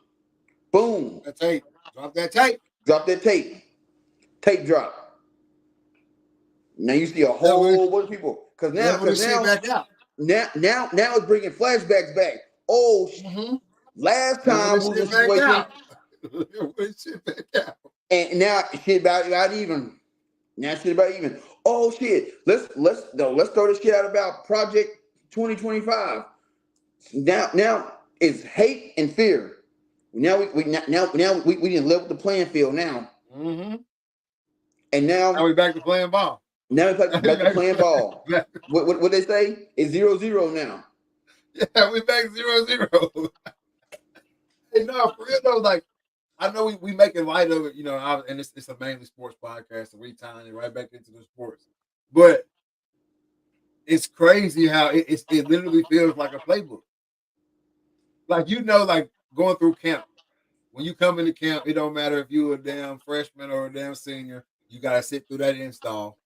Boom. That tape. Drop that tape. Drop that tape. Tape drop. Now you see a Level, whole bunch of people. Cause now, level cause this shit now, back out. now it's bringing flashbacks back. Oh, Mm-hmm. last Level time this we was in shit a back situation, out. Level this shit back out. and now shit about even. Now shit about even. Oh shit. Let's throw this shit out about Project 2025. Now it's hate and fear. Now we didn't level the playing field now. Mm-hmm. And Now we back to playing ball. now we Now we back to back to playing ball. back, What they say? It's 0-0 now. yeah, we back 0-0. Hey, no, for real though, like I know we making light of it, you know, and it's a mainly sports podcast, so we tying it right back into the sports. But it's crazy how it literally feels like a playbook. Like you know, like going through camp. When you come into camp, it don't matter if you a damn freshman or a damn senior. You gotta sit through that install,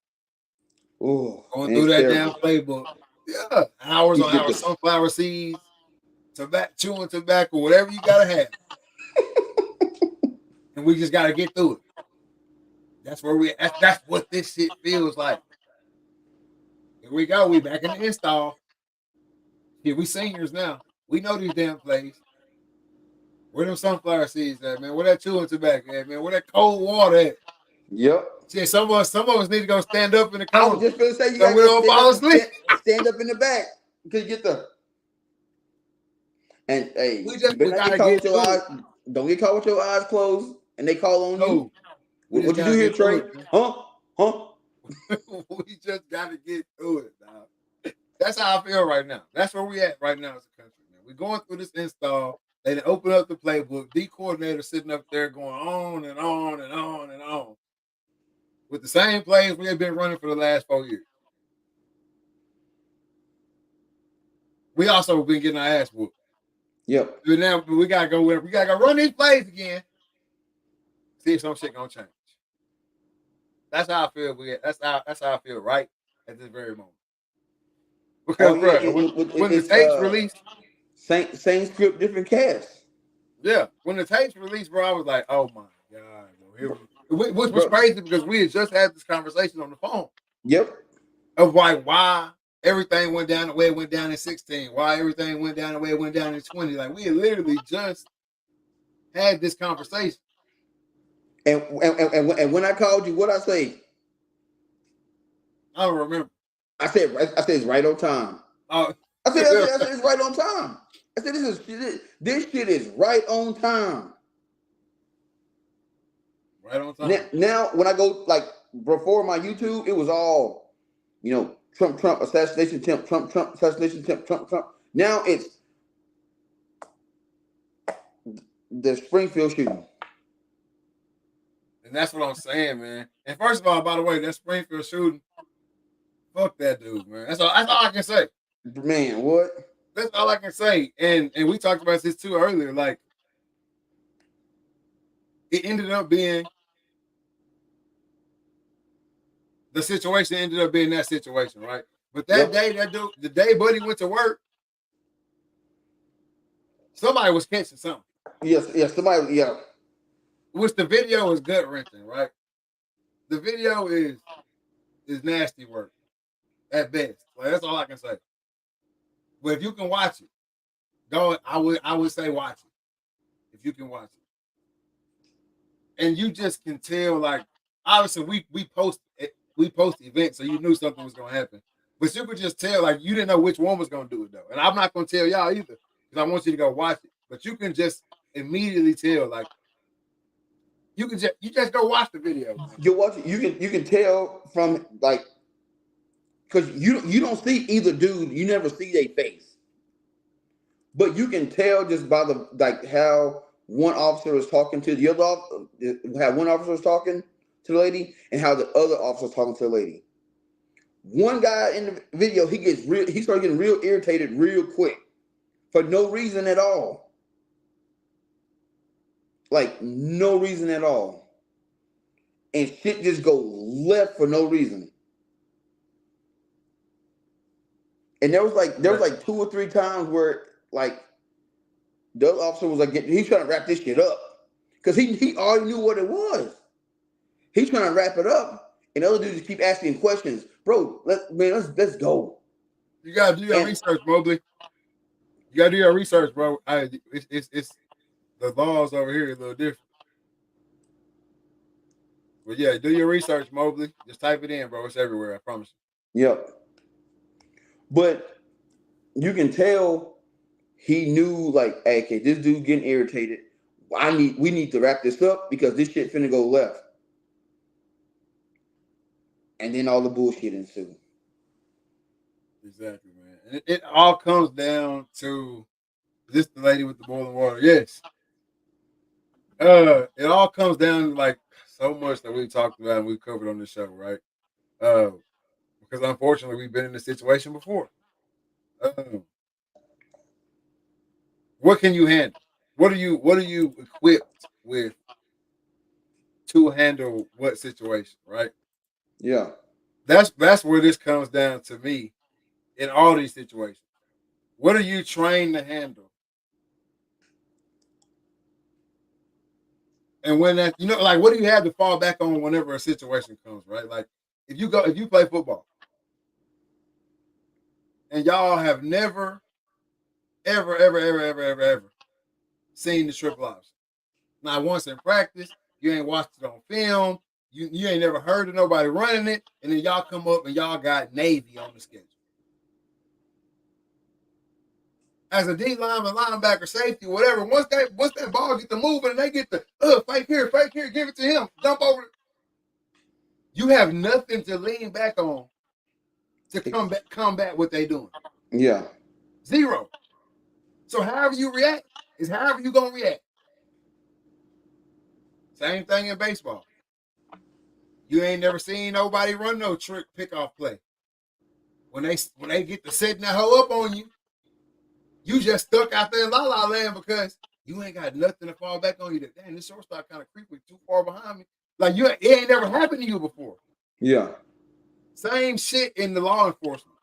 Oh, going and through it's that damn terrible. playbook. Yeah, hours You on get hours, this. sunflower seeds, tobacco, chewing tobacco, whatever you gotta have, and we just gotta get through it. That's where we. That's what this shit feels like. Here we go. We back in the install. Here we seniors now. We know these damn plays. Where them sunflower seeds at, man? Where that chewing tobacco at, man? Where that cold water at? Yep. Shit, some of us need to go stand up in the I was corner just gonna say you so gotta we go don't stand fall up and asleep. stand up in the back because you get the and hey, We you just better we not get gotta caught get with your through eyes. it. Don't get caught with your eyes closed and they call on you. No, we just What you do gotta here, get through Trey? it, man. Huh? Huh? We just gotta get through it, dog. That's how I feel right now. That's where we at right now as a country, man. We're going through this install. They done open up the playbook. D coordinator sitting up there going on and on and on and on with the same plays we have been running for the last 4 years. We also been getting our ass whooped. Yep. But now we gotta go. We gotta go run these plays again. See if some shit gonna change. That's how I feel. That's how I feel right at this very moment. Oh Because, yeah, bro, when the it's tapes released, same script, different cast, yeah, when the tapes released, bro, I was like, oh my god, bro, here which was bro. crazy because we had just had this conversation on the phone Yep. of like why everything went down the way it went down in 16, why everything went down the way it went down in 20. Like we had literally just had this conversation. And when I called you, what I say? I don't remember. I said it's right on time. Oh, I said it's right on time. I said this shit is right on time. right on Now, time. now when I go like before my YouTube, it was all Trump assassination attempt, Trump assassination attempt, Trump. Now it's the Springfield shooting. And that's what I'm saying, man. And first of all, by the way, that Springfield shooting, fuck that dude, man. That's all I can say. Man, what? That's all I can say. And we talked about this too earlier. Like it ended up being the situation ended up being that situation, right? But that Yep. day, that dude, the day Buddy went to work, somebody was catching something. Yes. Somebody. Yeah. which the video is gut wrenching, right? The video is nasty work at best. Like that's all I can say. But if you can watch it, go. I would say watch it if you can watch it, and you just can tell. Like obviously we post events, so you knew something was gonna happen. But you could just tell, like you didn't know which one was gonna do it though. And I'm not gonna tell y'all either because I want you to go watch it. But you can just immediately tell, like you just go watch the video. Man. You watch it. You can tell from like because you don't see either dude. You never see their face, but you can tell just by the like how one officer was talking to the other how one officer was talking to the lady and how the other officer was talking to the lady. One guy in the video, he started getting real irritated real quick for no reason at all. Like no reason at all. And shit just go left for no reason. And there was like 2 or 3 times where like the other officer was like he's trying to wrap this shit up. Because he already knew what it was. He's trying to wrap it up. And the other dudes just keep asking questions. Bro, let's go. You gotta do your research, Mobley. You gotta do your research, bro. It's the laws over here are a little different. But yeah, do your research, Mobley. Just type it in, bro. It's everywhere. I promise you. Yep. But you can tell he knew, like, hey, okay, this dude getting irritated. We need to wrap this up because this shit finna go left. And then all the bullshit ensued. Exactly, man. And it all comes down to this the lady with the boiling water. Yes. It all comes down to like so much that we talked about and we covered on this show, right? Because unfortunately we've been in this situation before. What can you handle? What are you equipped with to handle what situation, right? Yeah. That's where this comes down to me in all these situations. What are you trained to handle? And when that, like, what do you have to fall back on whenever a situation comes, right? Like, if you play football, and y'all have never, ever seen the triple option. Not once in practice, you ain't watched it on film, you ain't never heard of nobody running it, and then y'all come up and y'all got Navy on the schedule. As a D lineman, linebacker, safety, whatever, once that ball get to moving and they get the fake here, give it to him, dump over. You have nothing to lean back on to combat what they doing. Yeah. Zero. So however you react is however you gonna react. Same thing in baseball. You ain't never seen nobody run no trick pickoff play. When they get to setting that hoe up on you, you just stuck out there in la la land because you ain't got nothing to fall back on you. That damn, this shortstop kind of creepy, too far behind me. Like it ain't never happened to you before. Yeah. Same shit in the law enforcement.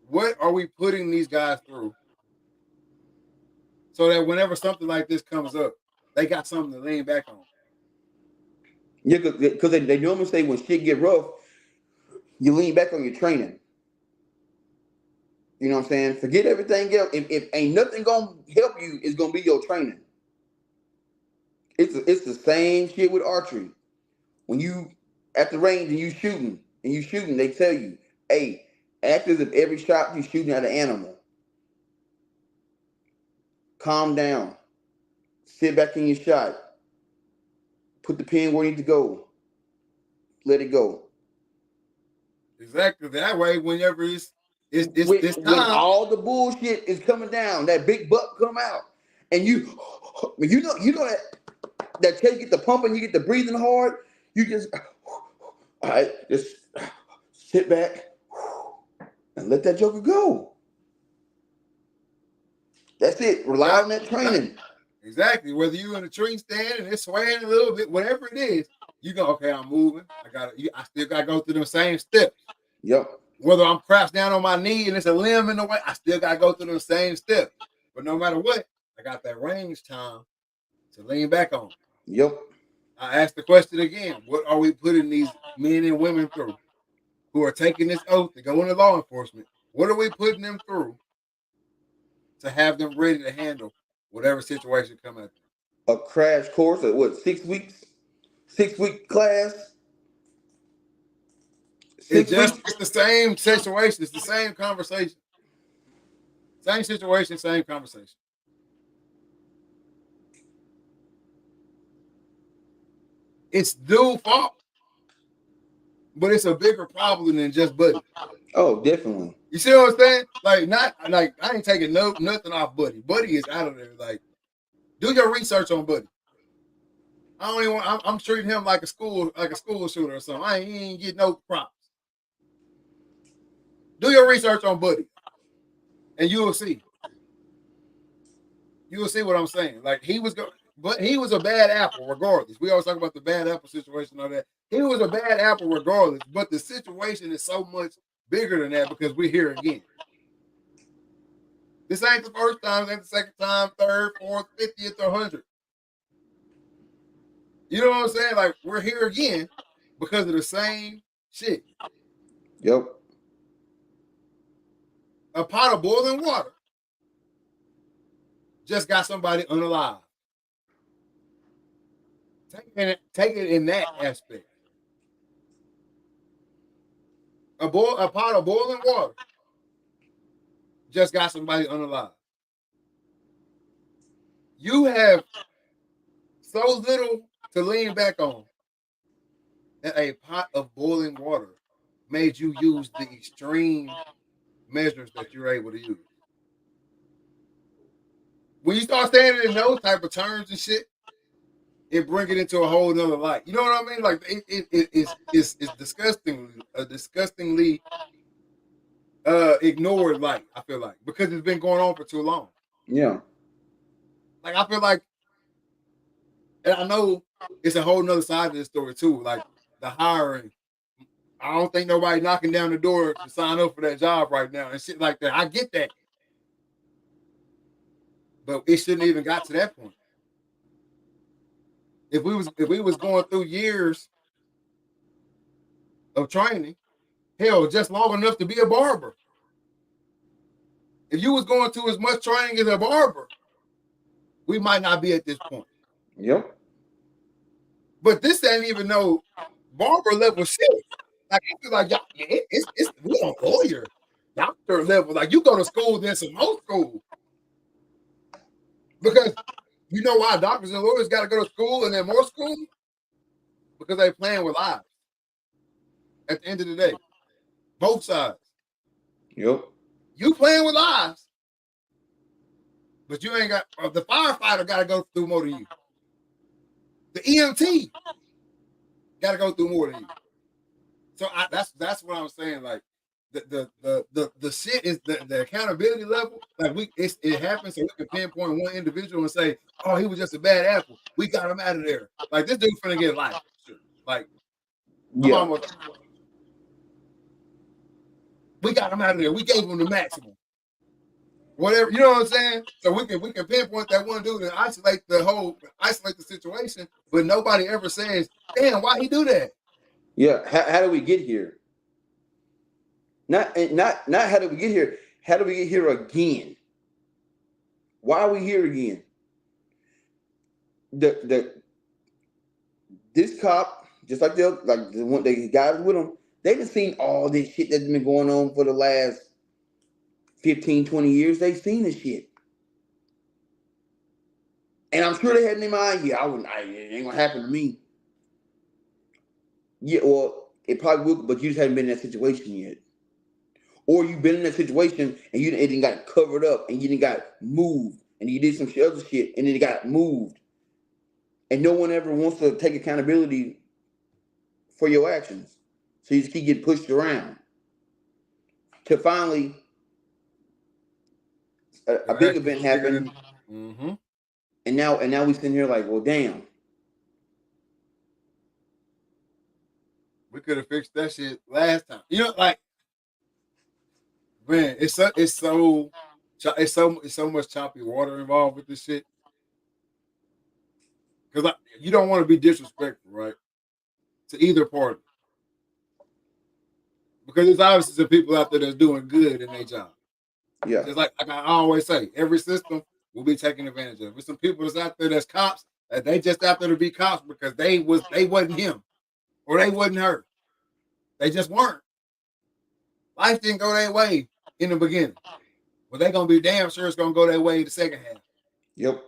What are we putting these guys through so that whenever something like this comes up, they got something to lean back on? Yeah, because they normally say when shit get rough, you lean back on your training. You know what I'm saying? Forget everything else. If ain't nothing gonna help you, it's gonna be your training. It's the same shit with archery. When you at the range and you shooting, they tell you, hey, act as if every shot you shooting at an animal. Calm down. Sit back in your shot. Put the pin where you need to go. Let it go. Exactly. That way, whenever it's when all the bullshit is coming down, that big buck come out, and you know that till you get the pumping, you get the breathing hard, you just all right, just sit back and let that joker go. That's it. Rely on that training. Exactly. Whether you in a tree stand and it's swaying a little bit, whatever it is, you go, okay, I'm moving. I still gotta go through the same steps. Yep. Whether I'm crouched down on my knee and it's a limb in the way, I still gotta go through the same steps. But no matter what, I got that range time to lean back on. Yep. I ask the question again: what are we putting these men and women through who are taking this oath to go into law enforcement? What are we putting them through to have them ready to handle whatever situation come at them? A crash course of what, 6 weeks? 6 week class? It 6 weeks? just it's the same situation. It's the same conversation. Same situation, same conversation. It's dual fault, but it's a bigger problem than just Buddy. Oh, definitely. You see what I'm saying? Like, not like I ain't taking nothing off Buddy. Buddy is out of there. Like, do your research on Buddy. I don't even want, I'm treating him like a school shooter or something. He ain't getting no props. Do your research on Buddy, and you will see. You will see what I'm saying. Like but he was a bad apple regardless. We always talk about the bad apple situation and all that. He was a bad apple regardless, but the situation is so much bigger than that because we're here again. This ain't the first time, this ain't the second time, third, fourth, 50th, or 100th. You know what I'm saying? Like, we're here again because of the same shit. Yep. A pot of boiling water just got somebody unalive. Take it in that aspect. A pot of boiling water just got somebody unalive. You have so little to lean back on that a pot of boiling water made you use the extreme measures that you're able to use. When you start saying it in those type of terms and shit, it bring it into a whole nother light. You know what I mean? Like it's disgustingly ignored light, I feel like, because it's been going on for too long. Yeah. Like, I feel like, and I know it's a whole nother side of this story too, like the hiring. I don't think nobody knocking down the door to sign up for that job right now and shit like that. I get that. But it shouldn't even got to that point. If we was going through years of training, hell, just long enough to be a barber. If you was going through as much training as a barber, we might not be at this point. Yep. But this ain't even no barber level shit. Like, I feel like y'all, it's we on lawyer, doctor level. Like, you go to school, then some more school. Because you know why doctors and lawyers got to go to school and then more school? Because they playing with lives. At the end of the day, both sides. Yep. You playing with lives, but you ain't got the firefighter got to go through more than you. The EMT got to go through more than you. So that's what I'm saying. Like, the shit is the accountability level. Like, it happens so we can pinpoint one individual and say, oh, he was just a bad apple. We got him out of there. Like, this dude's finna get life. Sure. Like, I'm almost. We got him out of there. We gave him the maximum. Whatever, you know what I'm saying? So we can pinpoint that one dude and isolate the situation, but nobody ever says, damn, why he do that? Yeah. How do we get here? Not how do we get here? How do we get here again? Why are we here again? This cop, just like the guys with him, they done seen all this shit that's been going on for the last 15, 20 years. They've seen this shit. And I'm sure they had in their mind, yeah, it ain't gonna happen to me. Yeah, well, it probably will, but you just haven't been in that situation yet. Or you've been in that situation and it didn't got covered up and you didn't got moved and you did some other shit and then it got moved. And no one ever wants to take accountability for your actions. So you just keep getting pushed around. To finally a big event happened. Mm-hmm. And now we sitting here like, well, damn. We could have fixed that shit last time. You know, like, man, it's so much choppy water involved with this shit. because you don't want to be disrespectful, right, to either party, because there's obviously some people out there that's doing good in their job. Yeah. Just like I always say, every system will be taken advantage of. There's some people that's out there that's cops that they just out there to be cops because they wasn't him or they wasn't her. They just weren't. Life didn't go their way in the beginning, but they gonna be damn sure it's gonna go their way in the second half. Yep.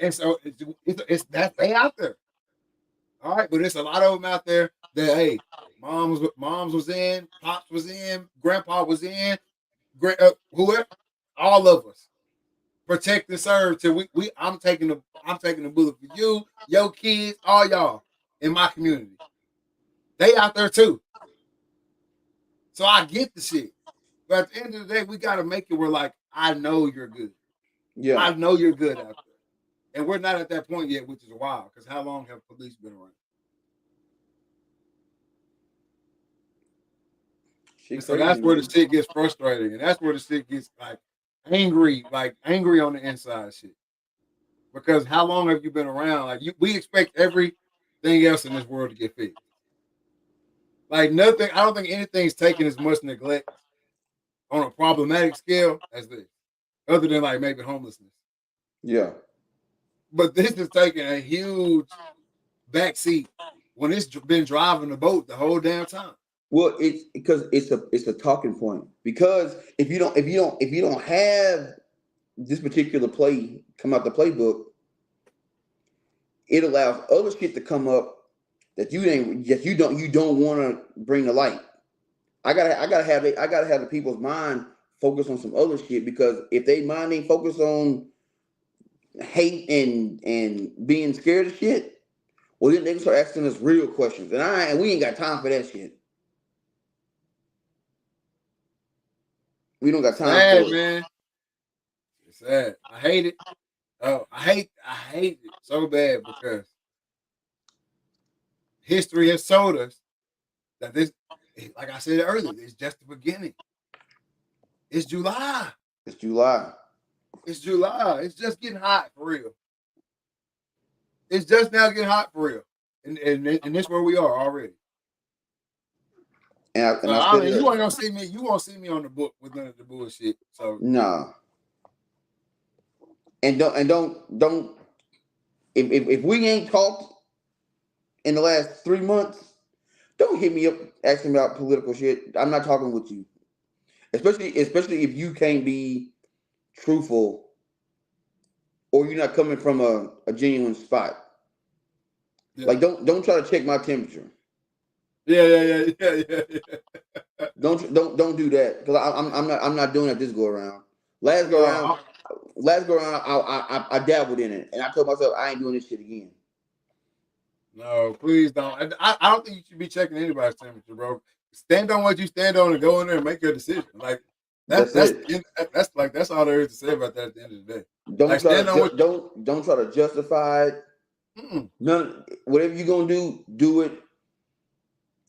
And so it's that they out there. All right, but there's a lot of them out there that hey, moms was in, pops was in, grandpa was in, whoever, all of us protect and serve till we I'm taking the bullet for you, your kids, all y'all in my community. They out there too. So I get the shit. But at the end of the day, we gotta make it where like I know you're good. Yeah. I know you're good out there. And we're not at that point yet, which is wild, because how long have police been around? And Shit so crazy, that's where the man. shit gets frustrating. And that's where the shit gets like angry on the inside shit. Because how long have you been around? Like we expect everything else in this world to get fixed. Like nothing, I don't think anything's taken as much neglect on a problematic scale as this, other than like maybe homelessness. Yeah. But this is taking a huge backseat when it's been driving the boat the whole damn time. Well, it's because it's a talking point. Because if you don't have this particular play come out the playbook, it allows other shit to come up that you don't want to bring to light. I gotta have the people's mind focus on some other shit, because if they mind ain't focused on hate and being scared of shit, well then they can start asking us real questions, and we ain't got time for that shit. We don't got It's time sad, for it. man. It's sad. I hate it. Oh, I hate it so bad because history has showed us that this, like I said earlier, it's just the beginning. It's July. It's July. It's July. It's just getting hot for real. It's just now getting hot for real. And this where we are already. So And I I said mean, it. you ain't gonna see me. You won't see me on the book with none of the bullshit. So Nah. And don't if we ain't talked in the last 3 months, don't hit me up asking about political shit. I'm not talking with you. Especially if you can't be truthful, or you're not coming from a genuine spot. yeah, Like don't try to check my temperature. yeah. Don't do that, because I'm not doing it this go around. Last go around, No, last go around, I dabbled in it, and I told myself I ain't doing this shit again. no, please don't. I don't think you should be checking anybody's temperature, bro. Stand on what you stand on and go in there and make your decision. Like That's that's it. the end, that's like that's all there is to say about that at the end of the day. Don't Like try stand to on what. don't try to justify it. Mm, None. Whatever you gonna do it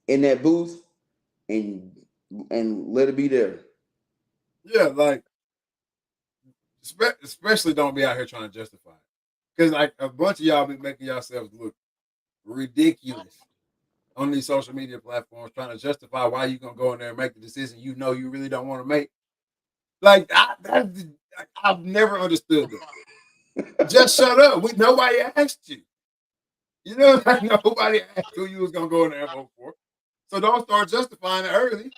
in that booth, and let it be there. yeah, like especially don't be out here trying to justify it because like a bunch of y'all be making yourselves look ridiculous on these social media platforms, trying to justify why you gonna go in there and make the decision you know you really don't want to make. Like I've never understood that. Just shut up. Nobody asked you. You know, like nobody asked who you was gonna go in there and vote for. So don't start justifying it early.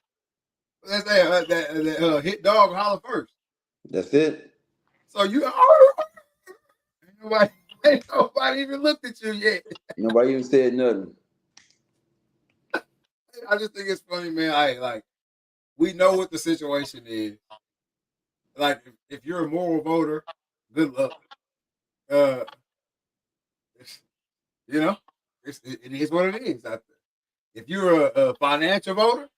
Let's say that hit dog holler first. That's it. So you ain't nobody, ain't nobody even looked at you yet. Nobody even said nothing. I just think it's funny, man. I like we know what the situation is. Like if you're a moral voter, good luck. Uh, you know, it is what it is out there. If you're a financial voter,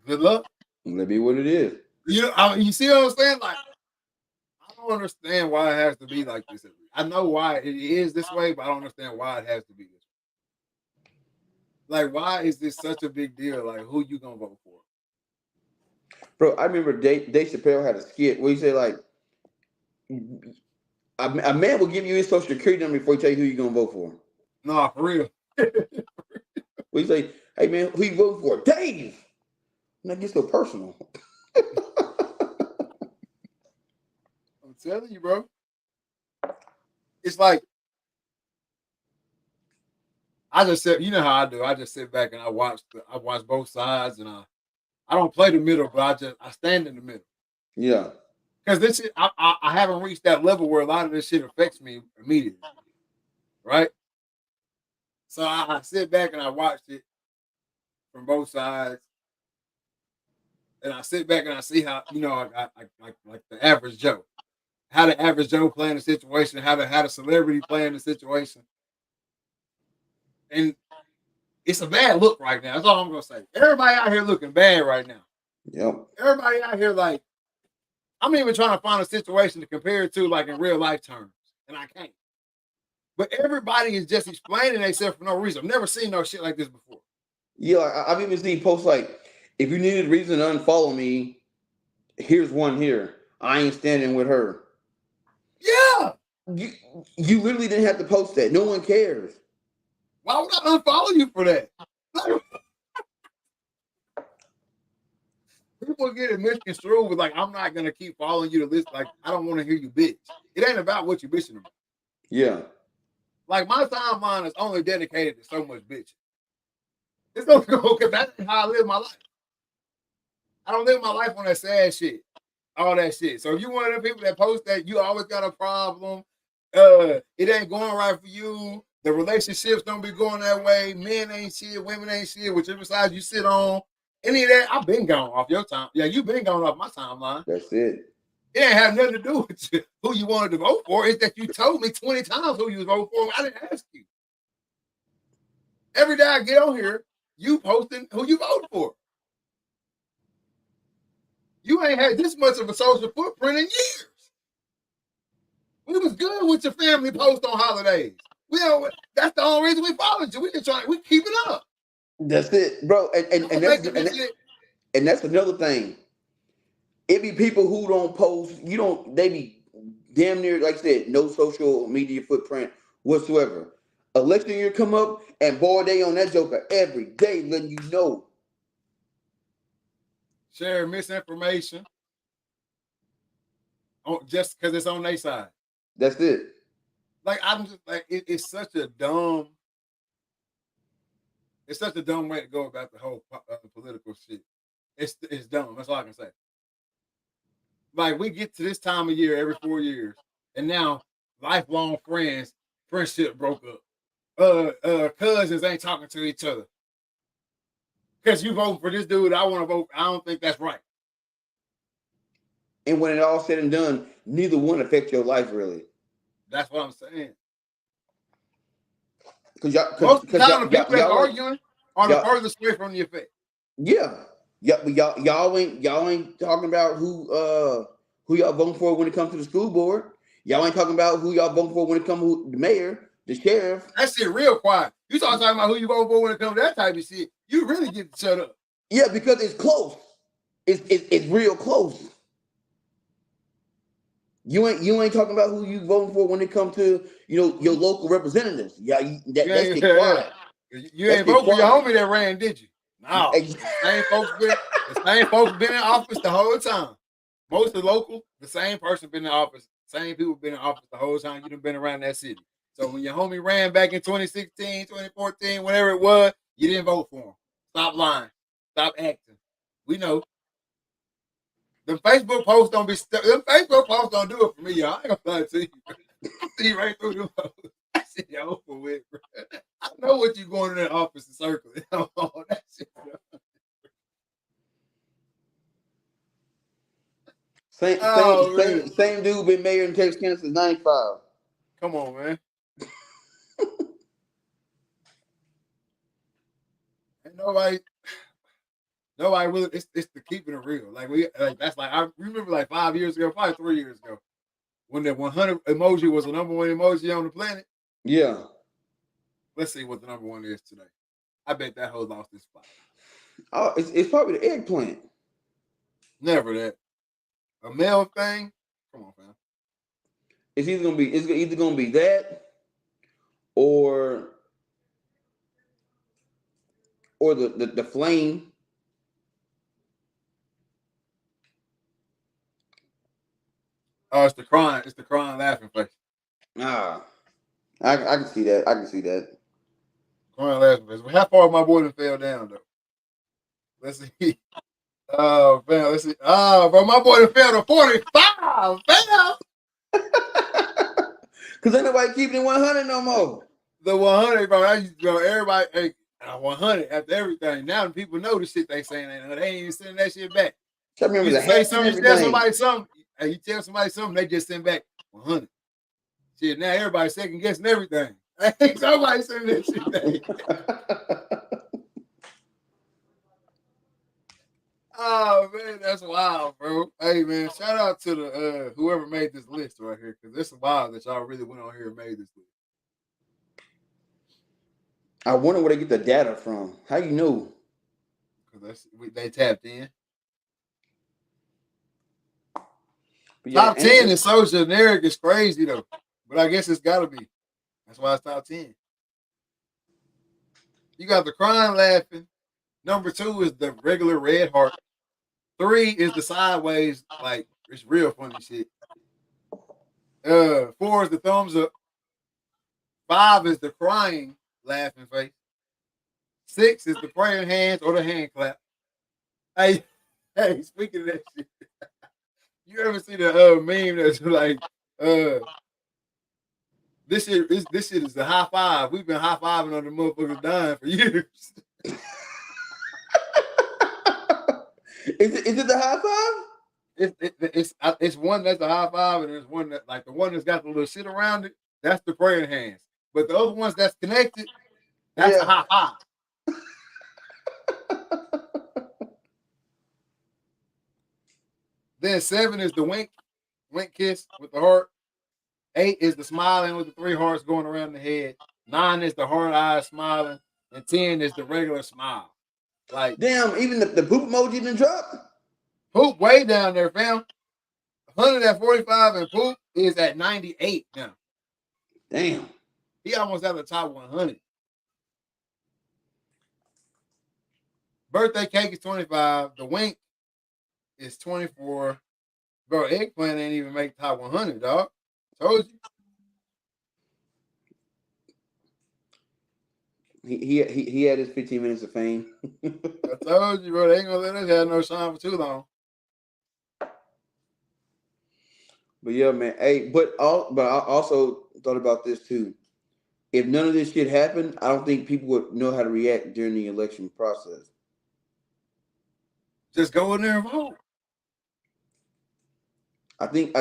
good luck. Let it be what it is. You know, you see what I'm saying? Like I don't understand why it has to be like this. I know why it is this way, but I don't understand why it has to be this way. Like, why is this such a big deal? Like, who you gonna vote for? Bro, I remember Dave Chappelle had a skit where he said, like, A man will give you his social security number before he tell you who you're gonna vote for. Nah, for real. Well, you say, "Hey man, who you voting for?" Dave. That gets so personal. I'm telling you, bro. It's like I just said, you know how I do. I just sit back and I watch both sides, and I don't play the middle, but I stand in the middle. Yeah. Because this shit, I haven't reached that level where a lot of this shit affects me immediately, right? So I sit back and I watch it from both sides, and I sit back and I see how like the average Joe, how the average Joe play in the situation, how the celebrity play in the situation, and it's a bad look right now. That's all I'm gonna say. Everybody out here looking bad right now. Yep. Everybody out here like I'm even trying to find a situation to compare it to like in real life terms, and I can't. But everybody is just explaining themselves for no reason. I've never seen no shit like this before. Yeah, I've even seen posts like, "If you needed a reason to unfollow me, here's one here. I ain't standing with her." Yeah. You, you literally didn't have to post that. No one cares. Why would I unfollow you for that? People get it misconstrued with like, I'm not gonna keep following you to listen. Like, I don't want to hear you bitch. It ain't about what you bitching about. Yeah. Like my timeline is only dedicated to so much bitching. It's gonna go because that's how I live my life. I don't live my life on that sad shit, all that shit. So if you one of the people that post that you always got a problem, it ain't going right for you. The relationships don't be going that way. Men ain't shit, women ain't shit. Whichever side you sit on, any of that, I've been gone off your time. Yeah, you've been gone off my timeline. That's it. It ain't have nothing to do with you, who you wanted to vote for. It's that you told me 20 times who you was voting for. I didn't ask you. Every day I get on here, you posting who you voted for. You ain't had this much of a social footprint in years. We was good with your family post on holidays. We don't. That's the only reason we followed you. We just trying. We keep it up. That's it, bro. And that's another thing. It be people who don't post. You don't. They be damn near, like I said, no social media footprint whatsoever. Election year come up, and boy, they on that joker every day, letting you know. Share misinformation just because it's on their side. That's it. Like I'm just like it's such a dumb. It's such a dumb way to go about the whole political shit. It's dumb. That's all I can say. Like we get to this time of year every 4 years, and now lifelong friendship broke up. Cousins ain't talking to each other because you vote for this dude. I want to vote. I don't think that's right. And when it all said and done, neither one affect your life really. That's what I'm saying. Most of the time, the people that's arguing are the furthest away from the effect. Yeah, yeah, but y'all ain't talking about who y'all voting for when it comes to the school board. Y'all ain't talking about who y'all voting for when it comes to the mayor, the sheriff. That shit real quiet. You start talking about who you voting for when it comes to that type of shit, you really get to shut up. Yeah, because it's close. It's real close. You ain't talking about who you voting for when it comes to your local representatives. Yeah, that's get quiet. You ain't vote for your homie that ran, did you? No. The same folks been in office the whole time. Most of the local, the same person been in office. Same people been in office the whole time you done been around that city. So when your homie ran back in 2016, 2014, whatever it was, you didn't vote for him. Stop lying. Stop acting. We know. The Facebook posts don't be them Facebook posts don't do it for me, y'all. I ain't gonna lie to you. I see right through them posts. I see you over with, bro. I know what you going in that office to circle. That shit, Same dude been mayor in Texas since '95. Come on, man. Ain't nobody really. It's the keeping it real. That's like I remember like 5 years ago, probably 3 years ago, when the 100 emoji was the number one emoji on the planet. Yeah. Let's see what the number one is today. I bet that hoe lost this spot. Oh, it's probably the eggplant. Never that. A male thing? Come on, fam. it's either gonna be that or the flame. Oh, it's the crying. It's the crying, laughing face. Ah, I can see that. I can see that. Crying, laughing face. Well, how far my boy done fell down though? Let's see. Oh, fam, let's see. Oh, bro, my boy done fell to 45. Fam. Cause ain't nobody keeping it 100 no more. The 100, bro. I used to go, everybody, hey, 100 after everything. Now the people know the shit they saying. They ain't even sending that shit back. I remember You the used to say hats and something, you tell everything. somebody something, hey, you tell somebody something, they just send back 100. Shit, now everybody second guessing everything. Hey, somebody sending that shit back. Oh man, that's wild, bro. Hey man, shout out to the whoever made this list right here, because it's wild that y'all really went on here and made this list. I wonder where they get the data from. How you know? Because they tapped in. But yeah, Top 10 is so generic, it's crazy though. But I guess it's gotta be. That's why it's top 10. You got the crying laughing. Number 2 is the regular red heart. 3 is the sideways, like it's real funny shit. 4 is the thumbs up. 5 is the crying laughing face. 6 is the praying hands or the hand clap. Hey, hey, speaking of that shit, you ever see the meme that's like, this shit is the high five. We've been high fiving on the motherfuckers dying for years. Is it the high five? It's one that's a high five, and there's one that like the one that's got the little shit around it. That's the praying hands. But the other ones that's connected, that's a Yeah. high five. Then 7 is the wink kiss with the heart. 8 is the smiling with the 3 hearts going around the head. 9 is the hard eyes smiling, and 10 is the regular smile. Like Damn, even the poop emoji didn't drop. poop way down there, fam. 100 at 45 and poop is at 98 now. Damn. He almost at the top 100. Birthday cake is 25. The wink is 24. Bro, eggplant ain't even make top 100, dog. Told you. He had his 15 minutes of fame. I told you, bro. They ain't gonna let us have no shine for too long. But yeah, man. Hey, but I also thought about this too. If none of this shit happened, I don't think people would know how to react during the election process. Just go in there and vote. I think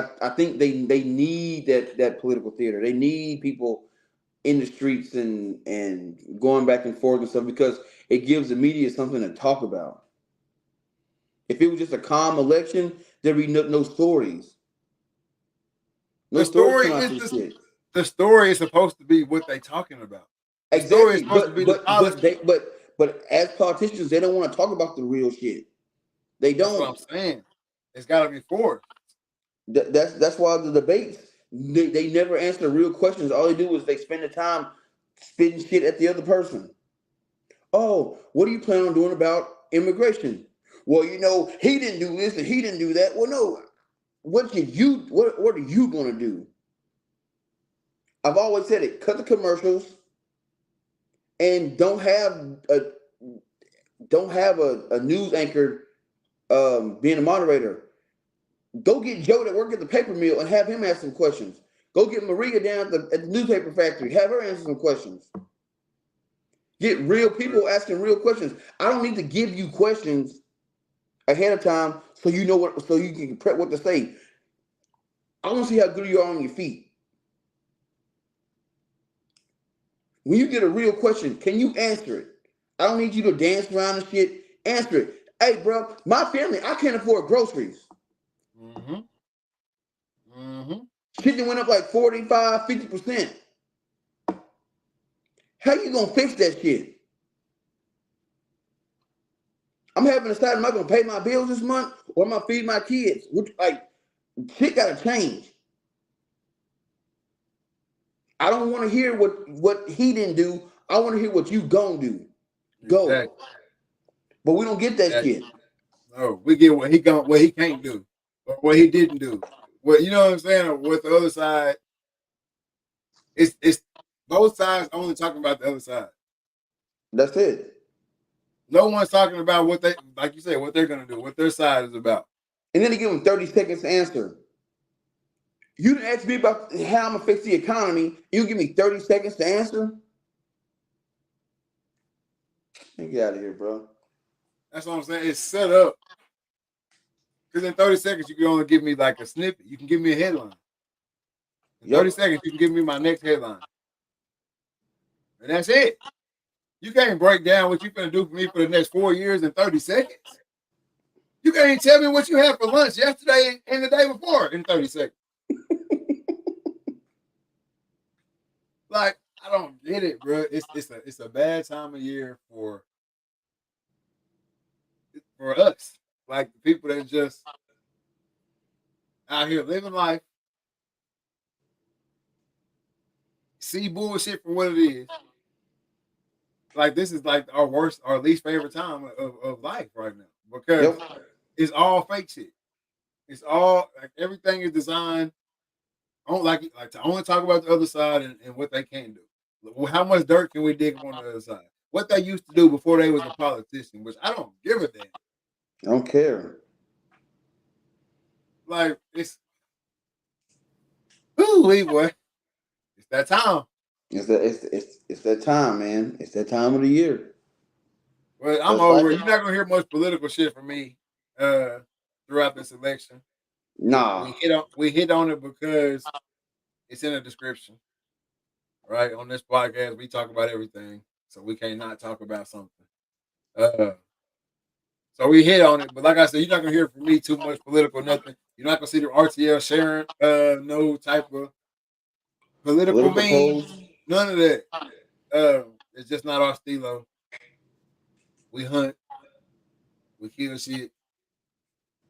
they need that political theater. They need people in the streets and going back and forth and stuff because it gives the media something to talk about. If it was just a calm election, there'd be no stories. No The stories story come out is this shit. the story is supposed to be what they talking about. The story is Exactly, supposed to be the policy. but as politicians, they don't want to talk about the real shit. They That's what don't. I'm saying. It's got to be forced. That's why the debates they never answer real questions. All they do is they spend the time spitting shit at the other person. Oh, what do you plan on doing about immigration? Well, he didn't do this and he didn't do that. Well, no. What are you gonna do? I've always said it. Cut the commercials and don't have a news anchor being a moderator. Go get Joe that work at the paper mill and have him ask some questions. Go get Maria down at the newspaper factory. Have her answer some questions. Get real people asking real questions. I don't need to give you questions ahead of time so you know so you can prep what to say. I want to see how good you are on your feet. When you get a real question, can you answer it? I don't need you to dance around and shit. Answer it. Hey, bro, my family, I can't afford groceries. Mm-hmm. Mm-hmm. Shit that went up like 45, 50%. How you gonna fix that shit? I'm having to decide, am I gonna pay my bills this month or am I gonna feed my kids? Shit gotta change. I don't want to hear what he didn't do. I want to hear what you gonna do. Go. Exactly. But we don't get that Exactly. shit. No, we get what he can't do, or what he didn't do. What you know what I'm saying? With the other side, it's both sides only talking about the other side. That's it. No one's talking about what they, like you said, what they're gonna do, what their side is about. And then they give him 30 seconds to answer. You didn't ask me about how I'm gonna fix the economy. You give me 30 seconds to answer? Get out of here, bro. That's what I'm saying. It's set up because in 30 seconds you can only give me like a snippet. You can give me a headline. In 30 Yep. seconds you can give me my next headline, and that's it. You can't break down what you're gonna do for me for the next 4 years in 30 seconds. You can't even tell me what you had for lunch yesterday and the day before in 30 seconds. Like, I don't get it, bro. It's a bad time of year for us. Like the people that just out here living life, see bullshit for what it is. Like this is like our worst, our least favorite time of life right now because Yep. it's all fake shit. It's all like everything is designed on like to only talk about the other side and what they can't do. How much dirt can we dig on the other side? What they used to do before they was a politician, which I don't give a damn. I don't care. Like ooh, boy, it's that time. It's that time, man. It's that time of the year. Well, I'm Just over like it. You're not gonna hear much political shit from me uh throughout this election. nah. We hit on it because it's in the description. Right? On this podcast, we talk about everything. So we can't not talk about something. Uh so we hit on it, but like I said, you're not gonna hear from me too much political nothing. You're not gonna see the RTL sharing no type of political Political memes, polls. none of that. It's just not our stilo. We hunt, we kill shit,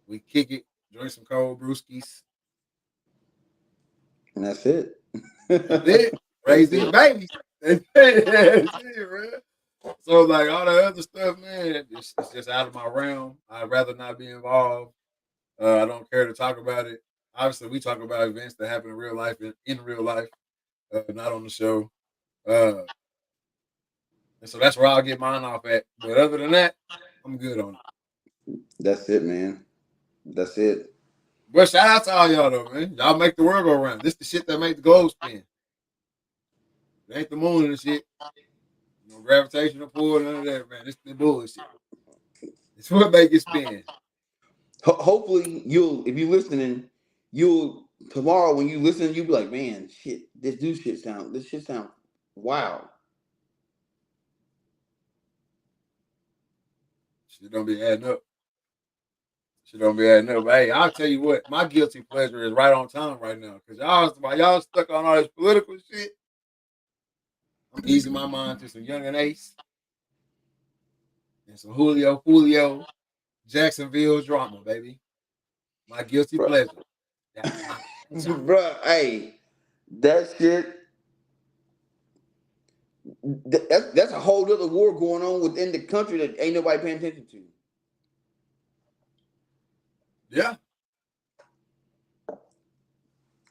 we kick it, drink some cold brewskis. And that's it. That's it. Raise That's these it. babies. That's it, man. So like all the other stuff, man, it's just out of my realm. I'd rather not be involved. I don't care to talk about it. Obviously, we talk about events that happen in real life, in real life, not on the show. Uh, and so that's where I'll get mine off at. But other than that, I'm good on it. That's it, man. That's it. But shout out to all y'all though, man. Y'all make the world go round. This the shit that make the globe spin. It ain't the moon and shit. No gravitational pull, none of that, man. It's the bullshit. It's what make it spin. Hopefully you'll, if you're listening, you'll tomorrow when you listen, you'll be like, man, shit, this shit sound wow. Shit don't be adding up. Shit don't be adding up. Hey, I'll tell you what, my guilty pleasure is right on time right now. Cause while y'all stuck on all this political shit, I'm easing my mind to some Young and Ace and some Julio, Jacksonville drama, baby. My guilty Bro, pleasure. Yeah, on time. bro, hey, that shit, that's a whole other war going on within the country that ain't nobody paying attention to. Yeah.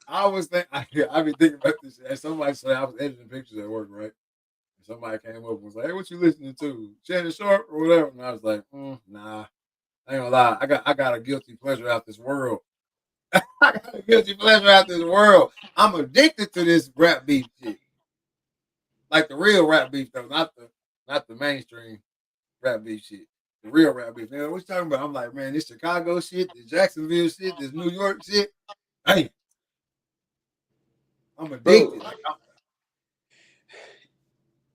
I was think I be thinking about this. And somebody said I was editing pictures at work, right? And somebody came up and was like, "Hey, what you listening to? Shannon Sharp or whatever?" And I was like, "Nah, I ain't gonna lie. I got a guilty pleasure out this world. I got a guilty pleasure out this world. I'm addicted to this rap beef shit, like the real rap beef though, not the mainstream rap beef shit. The real rap beef. Man, what you talking about? I'm like, man, this Chicago shit, this Jacksonville shit, this New York shit. Hey, I'm Bro, addicted. Like,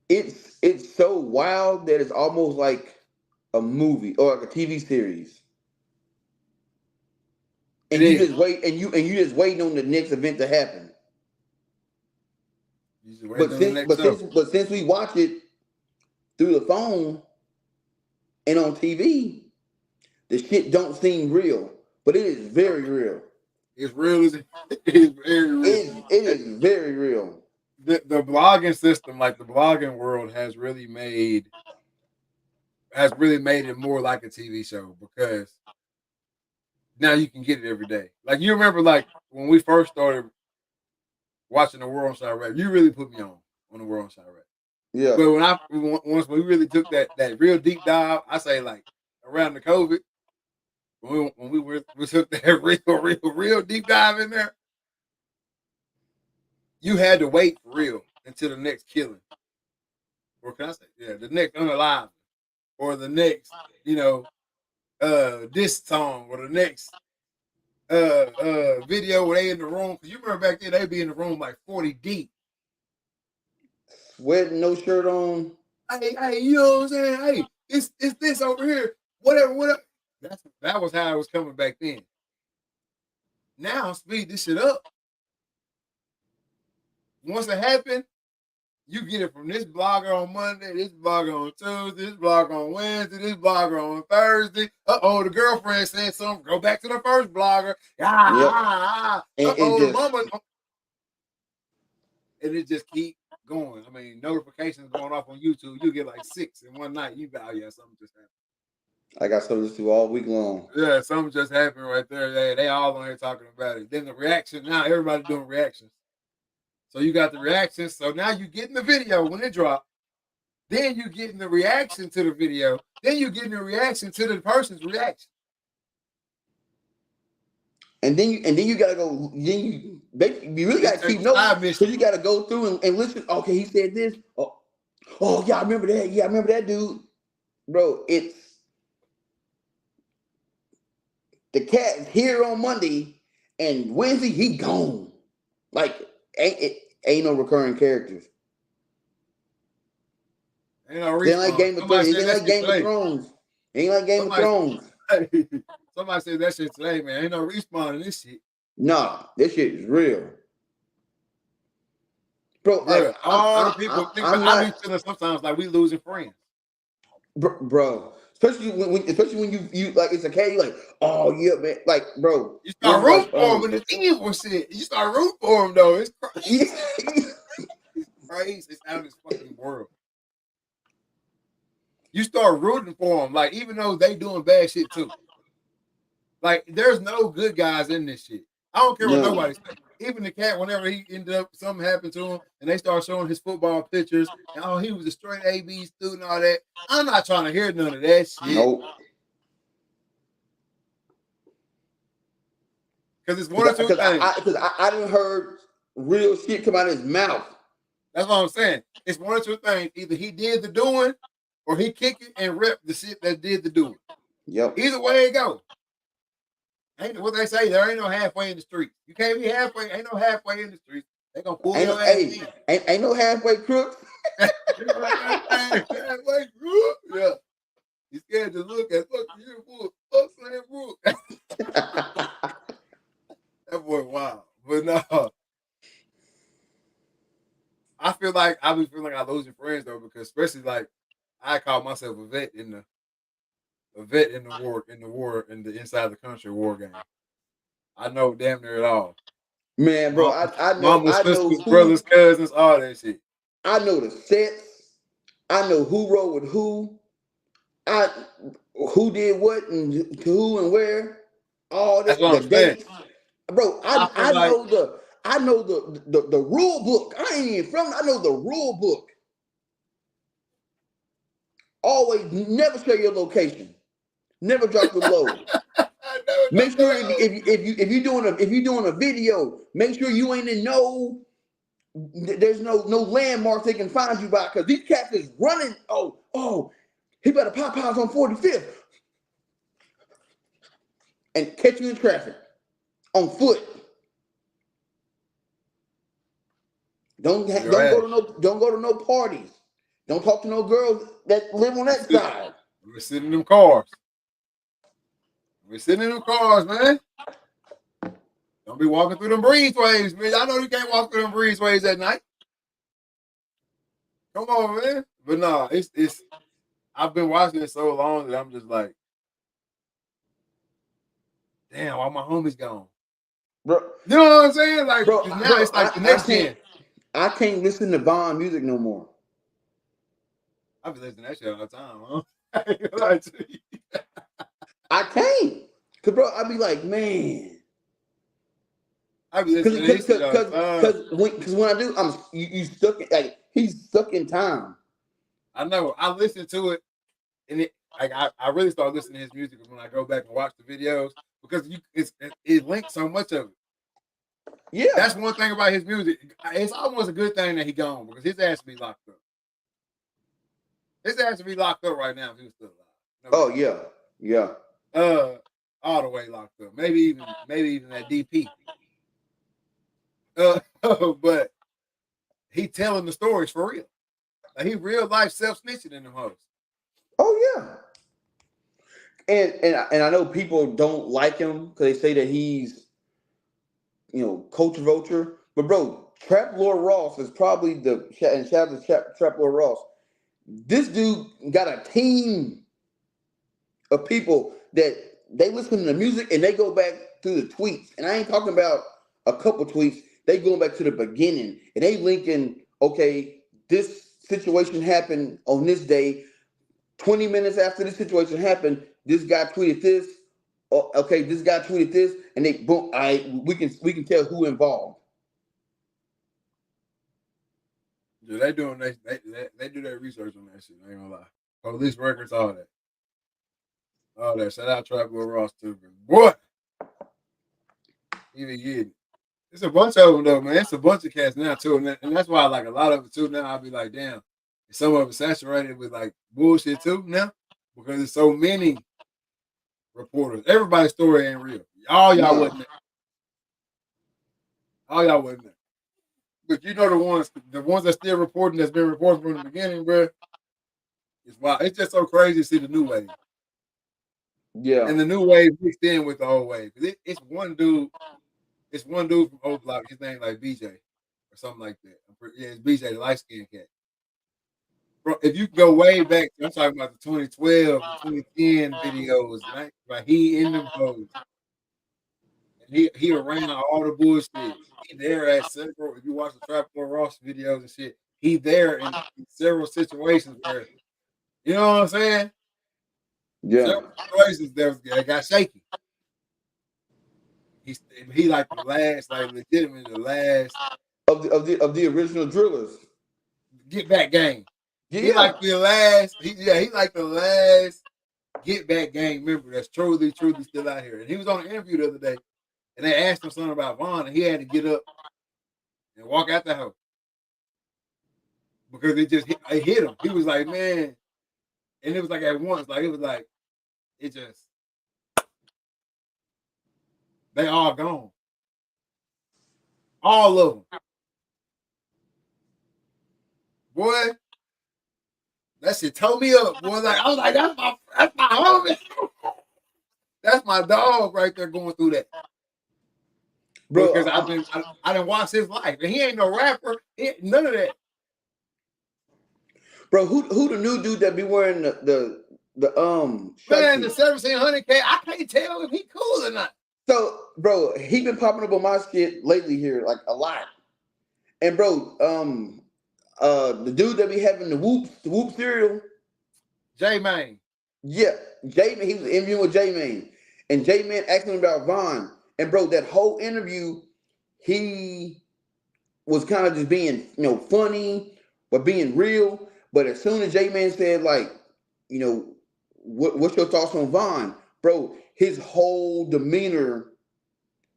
it's so wild that it's almost like a movie or like a TV series. it And you is. just wait and you just waiting on the next event to happen. You just waiting on the next show. But since we watch it through the phone and on TV, the shit don't seem real, but it is very real. It's real as it is very real. It is very real. the blogging system, like the blogging world, has really made it more like a TV show because now you can get it every day. Like you remember, like when we first started watching the World on Side Rap, you really put me on the World on Side Rap. Yeah. But once we really took that real deep dive, I say like around the COVID, when we took that real deep dive in there, you had to wait for real until the next killing, or can I say, yeah, the next unalive, or the next, this song, or the next video where they in the room. Cause you remember back then they'd be in the room like 40 deep. Sweating, no shirt on. Hey, you know what I'm saying? Hey, it's this over here. Whatever. That was how it was coming back then. Now speed this shit up. Once it happened, you get it from this blogger on Monday, this blogger on Tuesday, this blogger on Wednesday, this blogger on Thursday. The girlfriend said something. Go back to the first blogger. The mama. And it just keep going. I mean, notifications going off on YouTube. You get like 6 in one night. You got, something just happened. I got something to do all week long. Yeah, something just happened right there. They all on here talking about it. Then the reaction. Now everybody doing reactions. So you got the reactions. So now you getting the video when it dropped. Then you getting the reaction to the video. Then you getting the reaction to the person's reaction. And then you gotta go. Then you really gotta keep notes. So you gotta go through and listen. Okay, he said this. Oh yeah, I remember that. Yeah, I remember that dude. Bro, it's the cat here on Monday and Wednesday he gone. Like ain't no recurring characters. Ain't no Ain't like Game of Thrones. Ain't like Game of Thrones. Ain't like Game of Thrones. Somebody said that shit today, man. Ain't no respawn in this shit. Nah, this shit is real. Bro, like, all the people think I be feeling sometimes like we losing friends. Bro. Especially when you like it's a cat, you like, oh yeah, man. Like, bro. You start rooting for him when it's evil shit. You start rooting for him though. It's crazy. It's crazy. It's out of this fucking world. You start rooting for them, like even though they doing bad shit too. Like there's no good guys in this shit. I don't care what nobody says. Even the cat, whenever he ended up, something happened to him, and they start showing his football pictures, and he was a straight AB student, all that. I'm not trying to hear none of that shit. Nope. Because it's one or two things. Because I didn't heard real shit come out of his mouth. That's what I'm saying. It's one or two things. Either he did the doing, or he kicked it and ripped the shit that did the doing. Yep. Either way it go. Ain't what they say. There ain't no halfway in the street. You can't be halfway. Ain't no halfway in the street. They gonna pull your ass in. Ain't no halfway crook. Halfway crook. Yeah. You scared to look at you book. That boy wild. But no. I feel like I I'm losing friends though, because especially like I call myself a vet in the inside the country war game. I know damn near it all. Man, bro, I know. Mama, sisters, brothers, cousins, all that shit. I know the sets. I know who rode with who. Who did what and to who and where. All that. That's what I'm saying. Bro, I know the rule book. I ain't even from. I know the rule book. Always never share your location. Never drop the load. Make sure if you're doing a video, make sure you ain't in there's no landmarks they can find you by, because these cats is running. Oh, he better pop house on 45th and catch you in traffic on foot. Don't go to no parties. Don't talk to no girls that live on that side. We're sitting in them cars. Man. Don't be walking through them breezeways, man. I know you can't walk through them breezeways at night. Come on, man. But no, it's. I've been watching it so long that I'm just like, damn, all my homies gone. Bro, you know what I'm saying? Like, bro, now it's like the next gen. I can't listen to Von music no more. I be listening to that shit all the time, huh? I ain't gonna lie to you. I can't. Cause bro, I be like, man. I be Cause listening to cause his shit cause all the cause, time. cause when I do, you stuck in, like he's stuck in time. I know. I listen to it, and I really start listening to his music when I go back and watch the videos because it links so much of it. Yeah. That's one thing about his music. It's almost a good thing that he gone because his ass be locked up. His ass would be locked up right now if he was still alive. No Oh doubt. yeah. Yeah. All the way locked up. Maybe even that DP. But he telling the stories for real. Like he real life self snitching in them hoes. Oh yeah. And I know people don't like him because they say that he's culture vulture. But bro, Trap Lord Ross is probably and shout out to Trap Lord Ross. This dude got a team of people that they listen to the music and they go back through the tweets. And I ain't talking about a couple tweets. They going back to the beginning and they linking, okay, this situation happened on this day. 20 minutes after this situation happened, this guy tweeted this. Oh, okay, this guy tweeted this, and they boom. We can tell who involved. Yeah, they doing they do their research on that shit. I ain't gonna lie. Police records, all that. All that. Shout out Trap Lord Ross too. Boy, he be getting it. It's a bunch of them though, man. It's a bunch of cats now too, and that's why I like a lot of it too. Now I'll be like, damn, some of it saturated with like bullshit too now because there's so many reporters. Everybody's story ain't real. All y'all Nah, wasn't there. All y'all wasn't there. But you know the ones that still reporting that's been reporting from the beginning, bro. It's wild. It's just so crazy to see the new wave yeah, and the new wave mixed in with the old wave. It's one dude. It's one dude from O Block. His name like BJ or something like that. Yeah, it's BJ, the light skinned cat. Bro, if you go way back, I'm talking about the 2012, the 2010 videos, right? Like he in them hoes. And he around all the bullshit. He there at several. If you watch the Trap Lord Ross videos and shit, he there in several situations where you know what I'm saying. yeah. Several situations that got shaky. He he like the last, like legitimately the last Of the original drillers. get back game. He Yeah, like the last. He like the last get back game member that's truly still out here. And he was on an interview the other day, and they asked him something about Vaughn, and he had to get up and walk out the house because it hit him. He was like, man, and it was like at once, like it was like it just they all gone, all of them, boy. That shit tore me up, boy. Like I was like, that's my homie. That's my dog right there going through that. bro. Because I didn't watch his life. And he ain't no rapper. None of that. Bro, who the new dude that be wearing the Man, the shiesty? 1700K, I can't tell if he cool or not. So, bro, he been popping up on my skit lately here like a lot. And bro, the dude that be having the whoop cereal. J Man. Yeah, J Man, he was interviewing with J Man, and J Man asked him about Vaughn, and bro, that whole interview, he was kind of just being funny, but being real. But as soon as J Man said like, you know, what's your thoughts on Vaughn, bro, his whole demeanor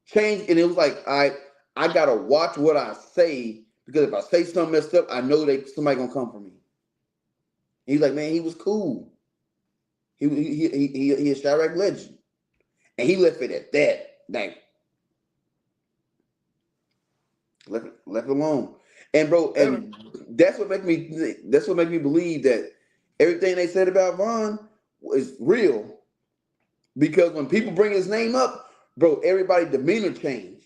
changed, and it was like I gotta watch what I say because if I say something messed up, I know that somebody gonna come for me. He's like, man, he was cool. He a Chirac legend, and he left it at that. Like left it alone. And bro, Let him. and that's what make me believe that everything they said about Vaughn is real. Because when people bring his name up, bro, everybody demeanor change.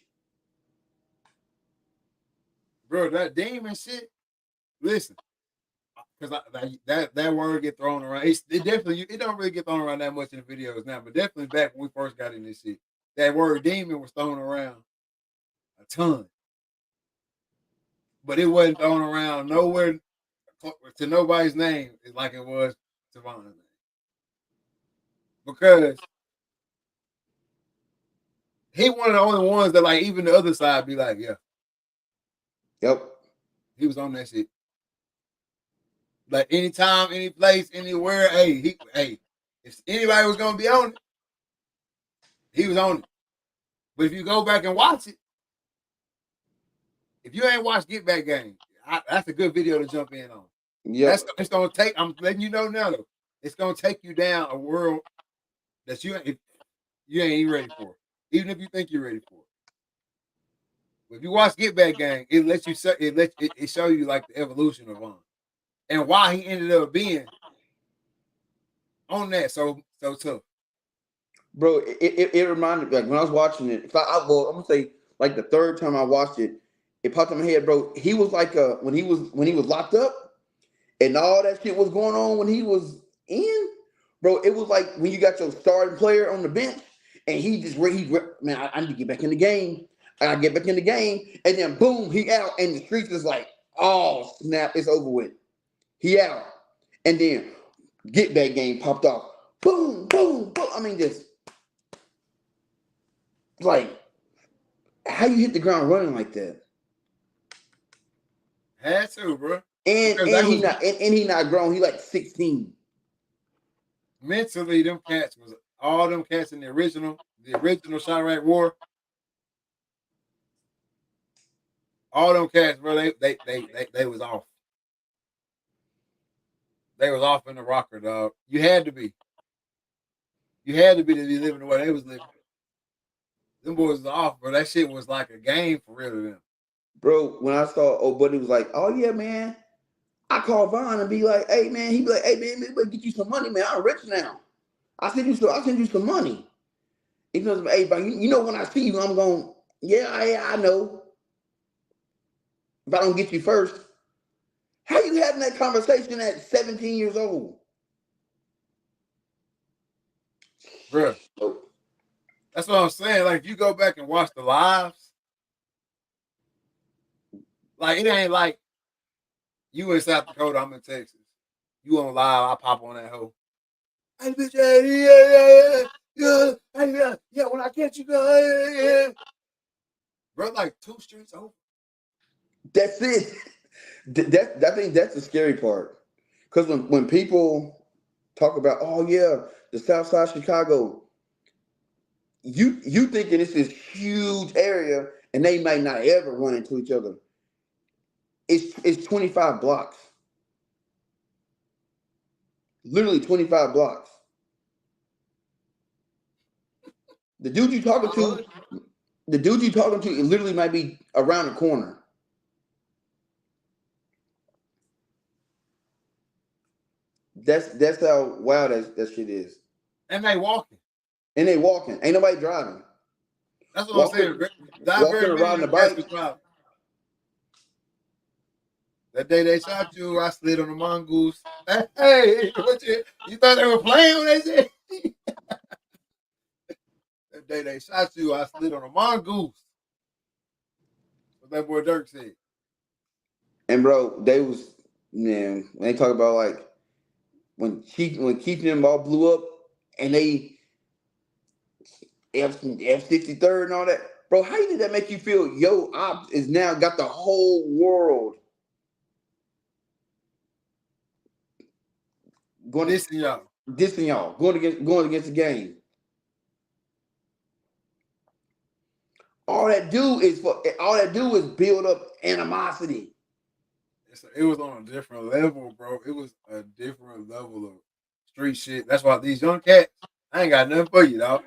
Bro, that demon shit. Listen, because that word get thrown around. It don't really get thrown around that much in the videos now, but definitely back when we first got in this shit, that word demon was thrown around a ton. but it wasn't thrown around nowhere to nobody's name like it was Tavon's name. Because he one of the only ones that like even the other side be like, yeah. Yep. He was on that shit. Like anytime, any place, anywhere, hey, if anybody was gonna be on it, he was on it. But if you go back and watch it, if you ain't watched Get Back Game, that's a good video to jump in on. Yep. It's gonna take. I'm letting you know now though. It's gonna take you down a world that you ain't even ready for, even if you think you're ready for it. But if you watch Get Back Gang, it lets you it show you like the evolution of Vaughn and why he ended up being on that so tough. Bro, it reminded me, like when I was watching it. I'm gonna say like the third time I watched it, it popped in my head, bro. He was like when he was locked up and all that shit was going on when he was in, bro. It was like when you got your starting player on the bench and he just man, I need to get back in the game. I gotta get back in the game, and then boom, he out, and the streets is like, oh snap, it's over with. He out, and then Get Back Game popped off. Boom, boom, boom. I mean, just like how you hit the ground running like that. Had to, bro. And he not grown. He like 16. Mentally, them cats was all them cats in the original Chirac War. All them cats, bro, they was off. They was off in the rocker, dog. You had to be. You had to be living the way they was living. Them boys was off, bro. That shit was like a game for real to them. Bro, when I saw old buddy was like, oh yeah, man. I call Vaughn and be like, hey man, he be like, hey man, let me get you some money, man. I'm rich now. I'll send you some money. He goes, hey, bro, you know when I see you, I'm going, yeah, I know. If I don't get you first. How you having that conversation at 17 years old? Bro. That's what I'm saying. Like, if you go back and watch the lives, like, it ain't like you in South Dakota, I'm in Texas. You on live, I pop on that hoe. Hey, bitch, yeah, when I catch you, yeah. Bro, like 2 streets over. That's it. I think that's the scary part. Because when people talk about, oh yeah, the South Side Chicago, you thinking it's this huge area and they might not ever run into each other. It's 25 blocks. Literally 25 blocks. The dude you talking to, it literally might be around the corner. That's how wild that shit is. And they walking. Ain't nobody driving. That's what I'm saying. Walking around the bike. That day they shot you, I slid on the mongoose. Hey, you thought they were playing on that shit? That day they shot you, I slid on a mongoose. What that boy Dirk said. And bro, when they talk about like when Keith and them all blew up and they F-63 and all that. Bro, how did that make you feel? Yo, Ops is now got the whole world dissing y'all, going against the game. All that do is build up animosity. It was on a different level, bro. It was a different level of street shit. That's why these young cats, I ain't got nothing for you, dog.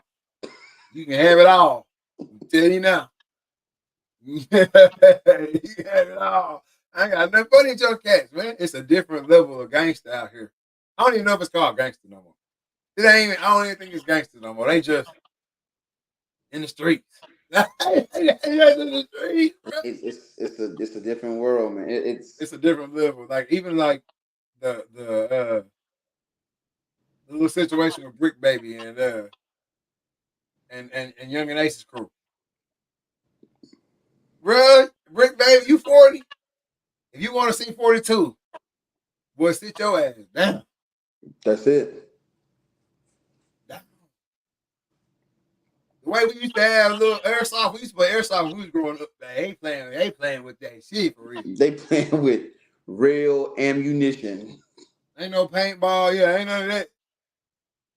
You can have it all. I'm telling you now. You can have it all. I ain't got nothing for these young cats, man. It's a different level of gangster out here. I don't even know if it's called gangster no more. I don't even think it's gangster no more. They just in the streets. It's a different world, man. It's a different level. Like even like the little situation with Brick Baby and Young and Ace's crew. Bruh, Brick Baby, you 40? you want to see 42, boy, sit your ass down. That's it. The way we used to have a little airsoft, we used to play airsoft when we was growing up. They ain't playing with that shit for real. They playing with real ammunition. Ain't no paintball, yeah, ain't none of that.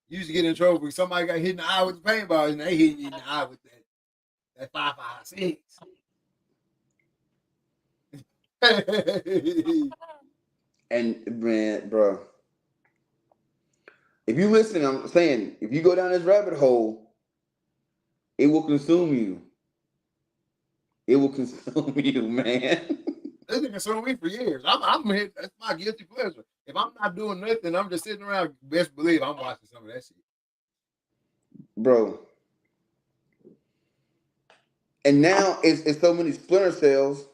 You used to get in trouble because somebody got hit in the eye with the paintball, and they hit you in the eye with that 5.56. And man, bro, if you listen, I'm saying, if you go down this rabbit hole, it will consume you. It will consume you, man. This been consuming me for years. I'm here. That's my guilty pleasure. If I'm not doing nothing, I'm just sitting around. Best believe I'm watching some of that shit, Bro. And now it's so many splinter cells,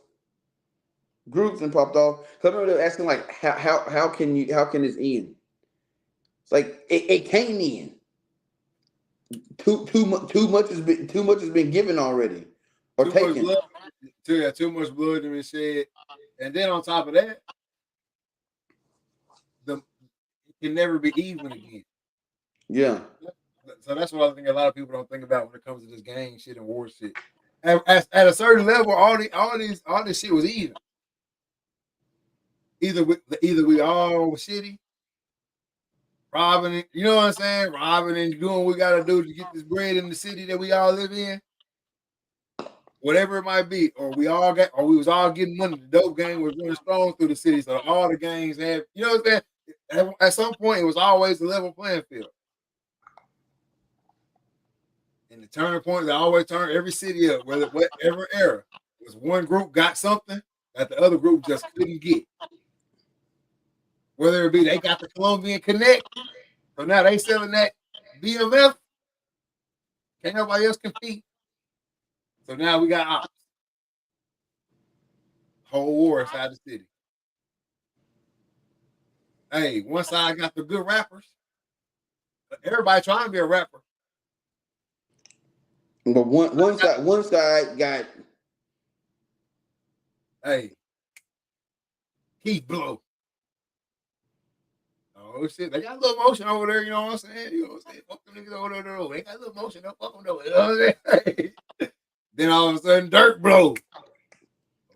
groups and popped off. So I remember they were asking like, how can this end? It's like it can't end. Too much has been given already or too taken. much blood. Too much blood has been shed, and then on top of that, it can never be even again. Yeah. So that's what I think a lot of people don't think about when it comes to this gang shit and war shit. At a certain level, all this shit was even. Either we all were shitty, robbing, you know what I'm saying? Robbing and doing what we gotta do to get this bread in the city that we all live in. Whatever it might be, or we was all getting money. The dope gang was running strong through the city, so all the gangs have, you know what I'm saying? At some point, it was always a level playing field. And the turning point, they always turn every city up, whatever era. Was one group got something that the other group just couldn't get. Whether it be they got the Colombian Connect, so now they selling that BMF. Can't nobody else compete. So now we got ops. Whole war inside the city. Hey, one side got the good rappers. Everybody trying to be a rapper. But one side got, hey, Keith Blow. Oh shit, they got a little motion over there, you know what I'm saying? You know what I'm saying? Fuck them niggas over there. They got a little motion, don't fuck them though. You know what I'm saying? Then all of a sudden, Dirt Blow.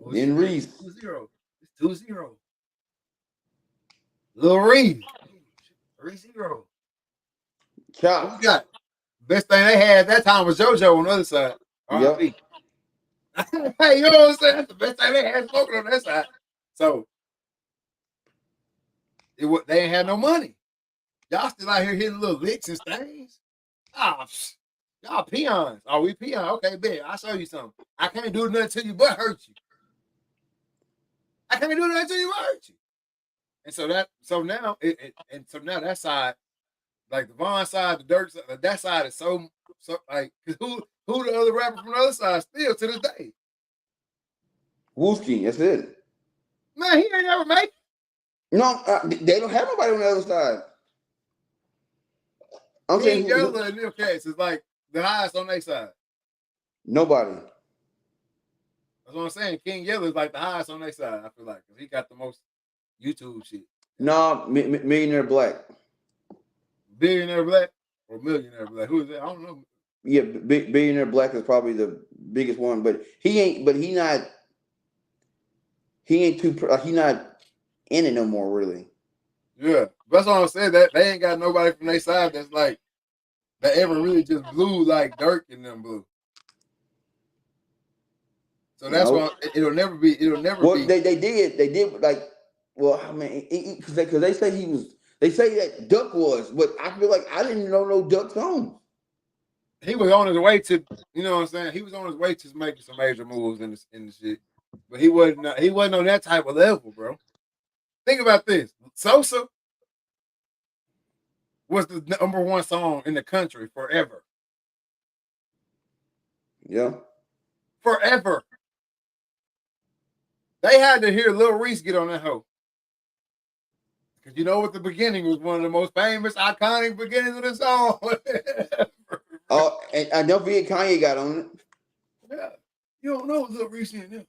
Oh, then Reese. 2-0. It's 2-0. Lil Reese. 3-0. Chop. What we got? Best thing they had at that time was JoJo on the other side. Yep. Hey, you know what I'm saying? That's the best thing they had smoking on that side. So they ain't had no money. Y'all still out here hitting little licks and stains. Oh, y'all peons. Oh, we peons. Okay, bet. I'll show you something. I can't do nothing to you but hurt you. I can't do nothing to you but hurt you. And so now that side, like the Vaughn side, the Dirt side, that side is so like, who the other rapper from the other side still to this day? Wooski, that's it. Man, he ain't never make it. No, they don't have nobody on the other side. I'm King saying Yella in them cats is like the highest on their side. Nobody. That's what I'm saying. King Yella is like the highest on their side, I feel like, because he got the most YouTube shit. No, Millionaire Black. Billionaire Black or Millionaire Black? Who is that? I don't know. Yeah, Billionaire Black is probably the biggest one, but he not in it no more, really. Yeah, that's what I'm saying. That they ain't got nobody from their side that's like that ever really just blew like Dirk and them blew. So that's why it'll never be. Well, they did like. Well, I mean, because they say he was. They say that Duck was, but I feel like I didn't know no Duck songs. He was on his way to, you know what I'm saying? He was on his way to making some major moves in the shit, but he wasn't on that type of level, bro. Think about this: Sosa was the #1 song in the country forever. Yeah, forever. They had to hear Lil Reese get on that hoe. Because you know what, the beginning was one of the most famous, iconic beginnings of the song. Oh, and don't forget Kanye got on it. Yeah. You don't know Lil Reese in there.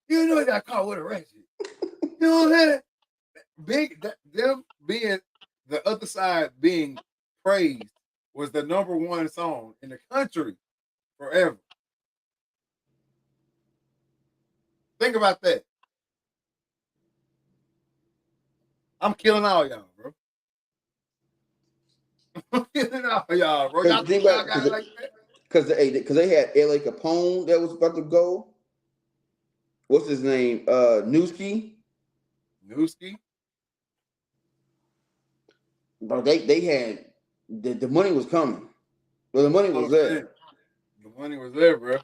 You know he got caught with a ratchet. You know what I'm saying? Them being the other side being praised was the number one song in the country forever. Think about that. I'm killing all y'all, bro. I'm killing all y'all, bro. Y'all think y'all got it like that? Because they had L.A. Capone that was about to go. What's his name? Newski. Newski. Bro, they had the money was coming. Well, the money was there. The money was there, bro.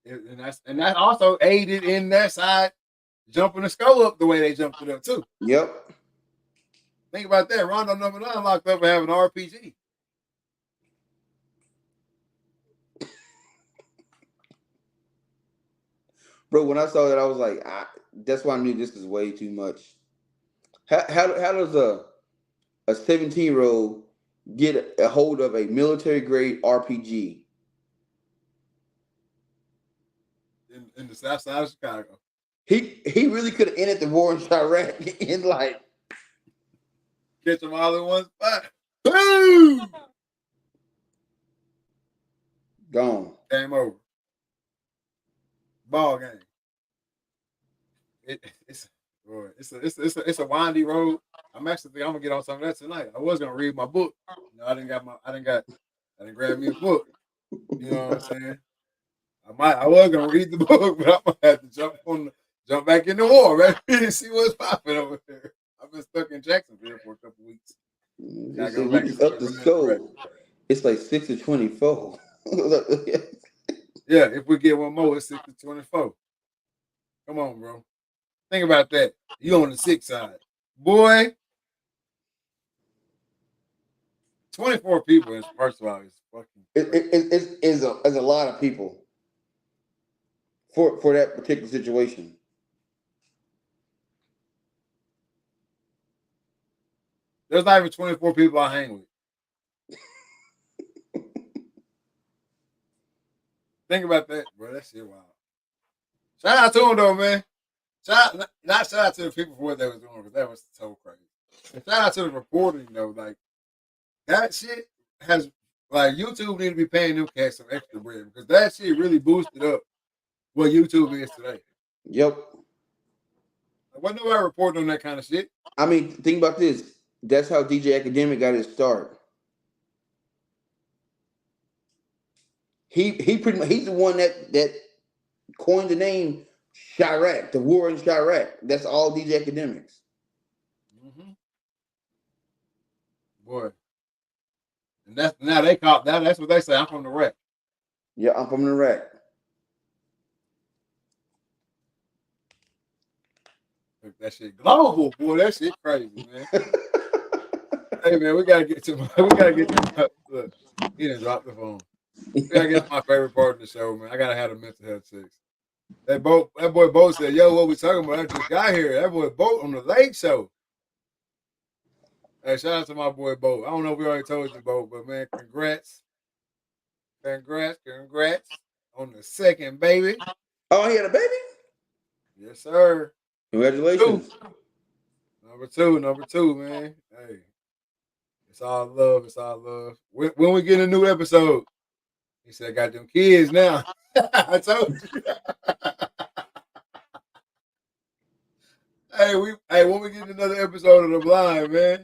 And that also aided in that side jumping the skull up the way they jumped it up too. Yep. Think about that. Rondo number 9 locked up for having an RPG. Bro, when I saw that, I was like, that's why I knew this is way too much. How does a 17-year-old get a hold of a military grade RPG in the south side of Chicago? He really could have ended the war in Iraq in like catch them all in one spot. Boom! Gone. Game over. Ball game. It's a windy road. I'm gonna get on some of that tonight. I was gonna read my book. You know, I didn't grab me a book. You know what I'm saying? I was gonna read the book, but I'm gonna have to jump back in the war, right? And see what's popping over there. I've been stuck in Jacksonville for a couple weeks. It's up the score. It's like 6-24. Yeah, if we get one more, it's 6-24. Come on, bro. Think about that. You on the 6 side. Boy, 24 people is, first of all, is fucking it's a lot of people for that particular situation. There's not even 24 people I hang with. Think about that, bro. That shit wild. Shout out to them, though, man. Shout out to the people for what they was doing, because that was so crazy. And shout out to the reporting, though. Like, that shit has, like, YouTube need to be paying them cats some extra bread, because that shit really boosted up what YouTube is today. Yep. Wasn't nobody reporting on that kind of shit. I mean, think about this. That's how DJ Academic got his start. He pretty much, he's the one that coined the name Chirac, the war in Chirac. That's all DJ Academics. Mm-hmm. Boy. And that's what they say. I'm from the wreck. Yeah, I'm from the wreck. That shit global, boy. That shit crazy, man. Hey, man, we gotta get to look, he done dropped the phone. We gotta get to my favorite part of the show, man. I gotta have a mental health checks. That boy Bo said, "Yo, what we talking about? I just got here." That boy Bo on the Late Show. Hey, shout out to my boy Bo. I don't know if we already told you, Bo, but man, congrats on the second baby. Oh, he had a baby? Yes, sir. Congratulations. Number two, man. Hey, it's all love. It's all love. When we get a new episode, he said, "I got them kids now." I told you. Hey, when we get another episode of The Blind, man.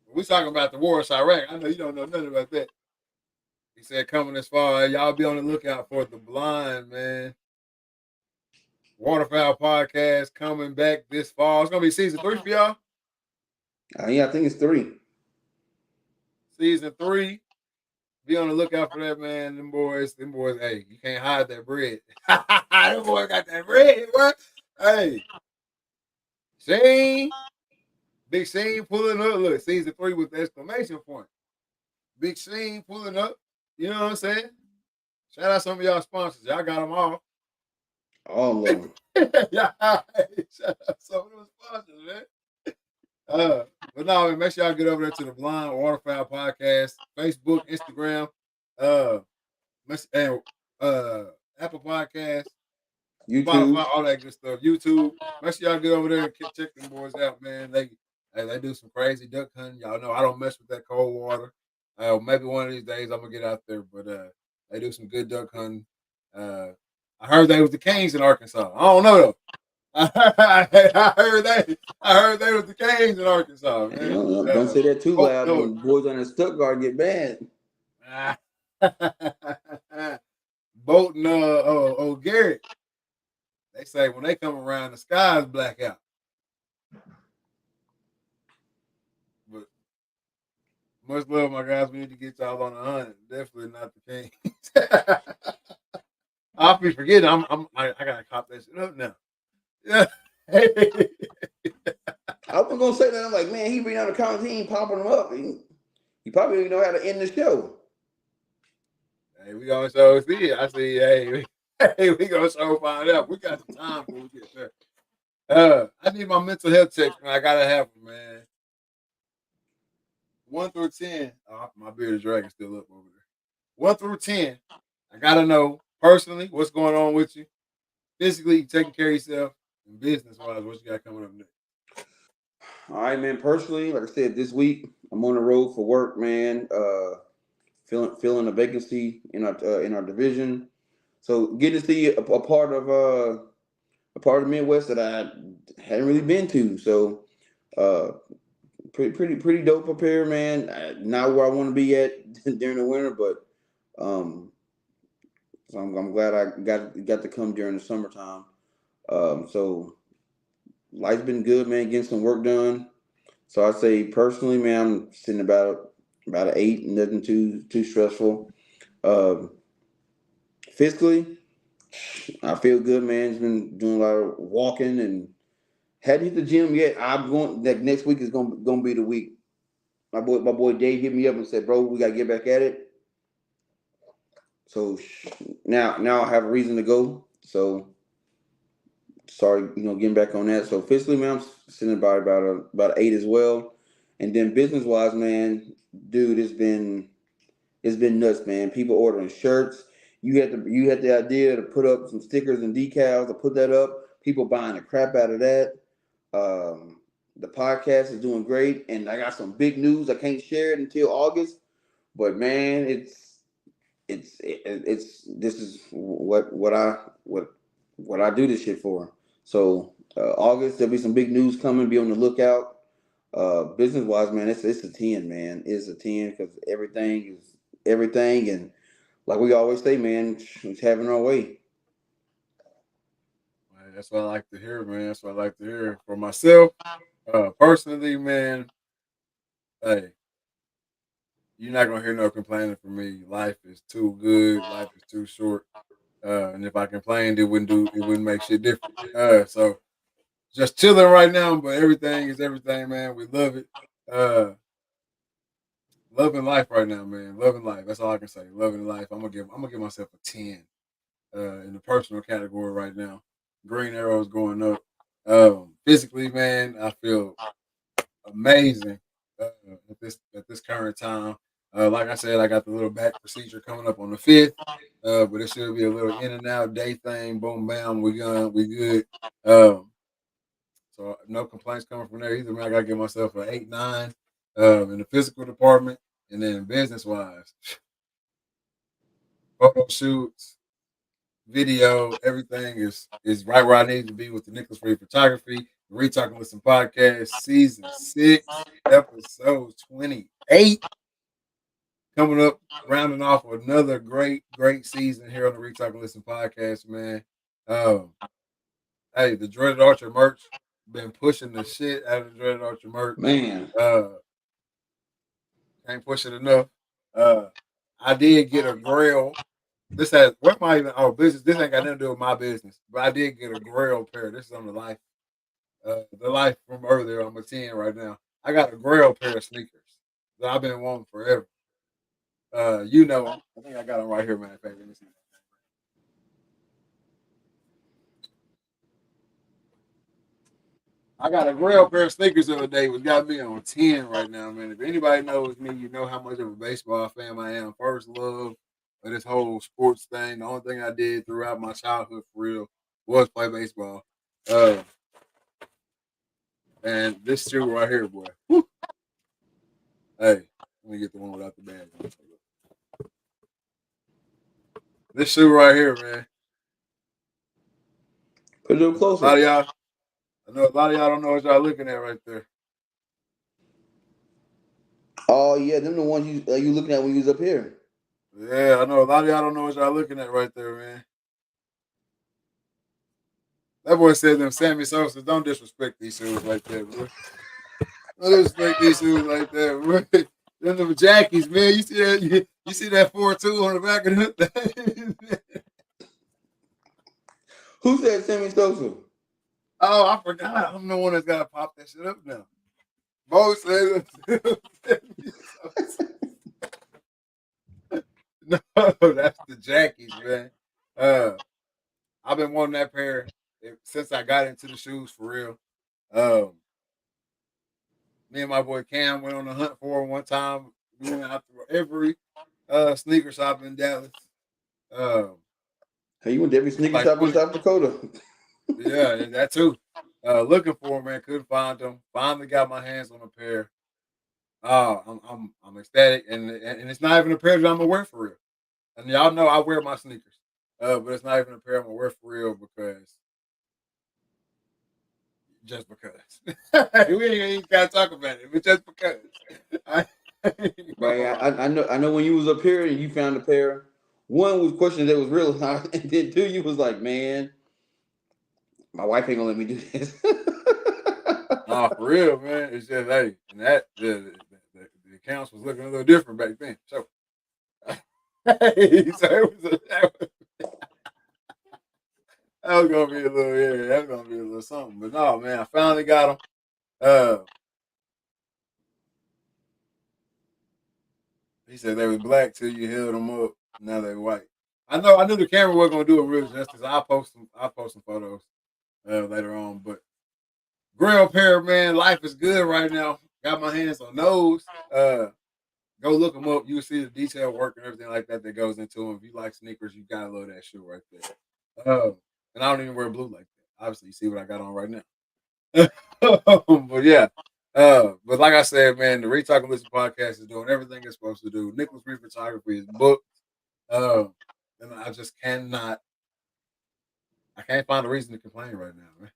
We talking about the war in Iraq. I know you don't know nothing about that. He said, coming this far, y'all be on the lookout for The Blind, man. Waterfowl podcast coming back this fall. It's gonna be season 3 for y'all. Yeah, I think it's 3. Season 3. Be on the lookout for that, man. Them boys, hey, you can't hide that bread. Them boys got that bread, boy. Hey. Shane. Big Shane pulling up. Look, season 3 with the exclamation point. Big Shane pulling up. You know what I'm saying? Shout out some of y'all sponsors. Y'all got them all. All of them. Yeah, shout out some of those sponsors, man. But no, man, make sure y'all get over there to the Blind Waterfowl Podcast, Facebook, Instagram, and Apple Podcasts, YouTube. Spotify, all that good stuff. YouTube. Make sure y'all get over there and check them boys out, man. They do some crazy duck hunting. Y'all know I don't mess with that cold water. Maybe one of these days I'm gonna get out there, but they do some good duck hunting. Uh, I heard they was the Kings in Arkansas. I don't know though. I heard they was the Kings in Arkansas, You man. know, don't say that too Oh loud. no. Them boys on the Stuttgart get bad. Bolton, Garrett. They say when they come around, the sky's black out. But much love, my guys. We need to get y'all on the hunt. Definitely not the Kings. I'll be forgetting. I gotta cop that shit up now. Yeah. I was gonna say that. I'm like, man, he reading out the comments. He ain't popping them up. He probably don't know how to end the show. Hey, we gonna show see it. I see. Hey, we gonna show find out. We got the time before we get there. I need my mental health checks, man. I gotta have them, man. 1 through 10. Oh, my bearded dragon still up over there. 1 through 10. I gotta know personally what's going on with you. Physically, you taking care of yourself, and business wise, what you got coming up next. All right, man. Personally, like I said, this week I'm on the road for work, man. Filling a vacancy in our division. So getting to see a part of the Midwest that I hadn't really been to. So uh, pretty dope up here, man. Not where I want to be at during the winter, but so I'm glad I got to come during the summertime. So life's been good, man. Getting some work done. So I say personally, man, I'm sitting about an 8, nothing too stressful. Um, Physically, I feel good, man. It's been doing a lot of walking and hadn't hit the gym yet. I'm going like next week is gonna be the week. My boy Dave hit me up and said, "Bro, we gotta get back at it." So now I have a reason to go. So sorry, getting back on that. So physically, man, I'm sitting about 8 as well. And then business wise, man, dude, it's been nuts, man. People ordering shirts. You had the idea to put up some stickers and decals to put that up. People buying the crap out of that. The podcast is doing great, and I got some big news. I can't share it until August, but man, it's this is what I do this shit for. So August there'll be some big news coming. Be on the lookout. Business wise, man, it's a 10, man. It's a 10 because everything is everything, and like we always say, man, it's having our way. Man, that's what I like to hear, man. That's what I like to hear for myself. Personally, man, hey, you're not gonna hear no complaining from me. Life is too good. Life is too short. And if I complained, it wouldn't make shit different. So just chilling right now, but everything is everything, man. We love it. Uh, loving life right now, man. Loving life. That's all I can say. Loving life. I'm gonna give myself a 10 in the personal category right now. Green arrows going up. Physically, man, I feel amazing at this current time. Like I said, I got the little back procedure coming up on the 5th, but it should be a little in and out day thing. Boom, bam, we good. Um, so no complaints coming from there either. Man, I gotta give myself an 8, 9 in the physical department, and then business wise, photo shoots, video, everything is right where I need to be with the Nicholas Free Photography. Re Talking with some podcast, season 6, episode 28. Coming up, rounding off another great season here on the Re Talking Listen podcast, man. Um, hey, the Dreaded Archer merch, been pushing the shit out of the Dreaded Archer merch. Man, Uh, can't push it enough. Uh, I did get a grail. This has what my even business. This ain't got nothing to do with my business, but I did get a grail pair. This is on the life from earlier. I'm a 10 right now. I got a grail pair of sneakers that I've been wanting forever. You know them. I think I got them right here, man. Let me see. I got a grail pair of sneakers the other day, which got me on 10 right now, man. If anybody knows me, you know how much of a baseball fan I am. First love. of this whole sports thing. The only thing I did throughout my childhood for real was play baseball. And this shoe right here, boy. Whew. Hey, let me get the one without the bag. This shoe right here, man. Put it a little A lot closer. of y'all, I know a lot of y'all don't know what y'all looking at right there. Oh yeah, them the ones you looking at when you was up here. Yeah, I know a lot of y'all don't know what y'all looking at right there, man. That boy said them Sammy Sosa, don't disrespect these shoes like that, bro. Don't disrespect these shoes like that, bro. Them Jackies, man. You see that? You see that 4-2 on the back of the thing? Who said Sammy Sosa? Oh, I forgot. I'm the one that's got to pop that shit up now. Bo said Sammy Sosa. No, that's the Jackies, man. I've been wanting that pair since I got into the shoes for real. Um, Me and my boy Cam went on a hunt for them one time. We went out to every sneaker shop in Dallas. Um, Hey, you went to every sneaker like shop in 20, South Dakota. yeah, that too. Looking for them, man, couldn't find them. Finally got my hands on a pair. I'm ecstatic, and it's not even a pair that I'm gonna wear for real. And y'all know I wear my sneakers, but it's not even a pair I'm gonna wear for real because just because we ain't gotta talk about it, but just because. I, Right. I know when you was up here and you found a pair. One was questioning that was real high, and then two, you was like, man, my wife ain't gonna let me do this. Nah, for real, man. It's just hey, and that the accounts was looking a little different back then. So, hey, so that was gonna be a little yeah, that was gonna be a little something. But no, man, I finally got them. Uh, he said they was black till you held them up. Now they white. I knew the camera wasn't gonna do it real justice. I'll post some photos later on. But Grail pair, man, life is good right now. Got my hands on those. Go look them up. You will see the detail work and everything like that that goes into them. If you like sneakers, you gotta love that shoe right there. And I don't even wear blue like that. Obviously, you see what I got on right now. But yeah, but like I said, man, the Retalk and Listen podcast is doing everything it's supposed to do. Nicholas Reed Photography is booked, um, and I just cannot. I can't find a reason to complain right now, man.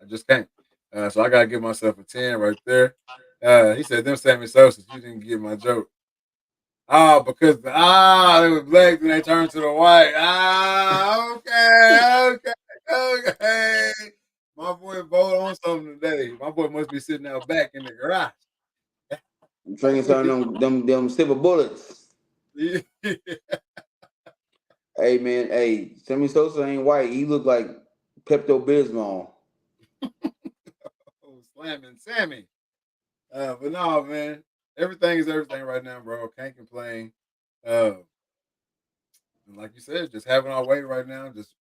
I just can't. So I gotta give myself a 10 right there. He said, "Them Sammy Sosa's, you didn't get my joke." Because it was black and they turned to the white. Okay. My boy bowled on something today. My boy must be sitting out back in the garage. Drinking some of them silver bullets. Yeah. Hey man, hey, Sammy Sosa ain't white. He look like Pepto Bismol. Oh, slamming Sammy. But no, man, everything is everything right now, bro. Can't complain. Uh, And like you said, just having our way right now, just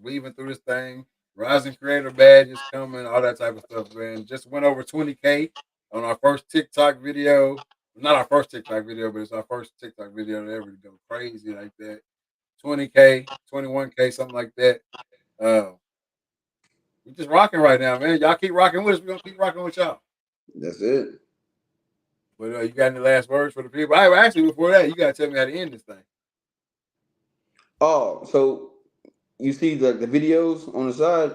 weaving through this thing. Rising creator badges coming, all that type of stuff, man. Just went over 20K on our first TikTok video. Not our first TikTok video, but it's our first TikTok video to ever go crazy like that. 20K, 21K, something like that. Uh, we just rocking right now, man. Y'all keep rocking with us. We're gonna keep rocking with y'all. That's it. But you got any last words for the people? I actually before that, you gotta tell me how to end this thing. Oh, so you see the videos on the side?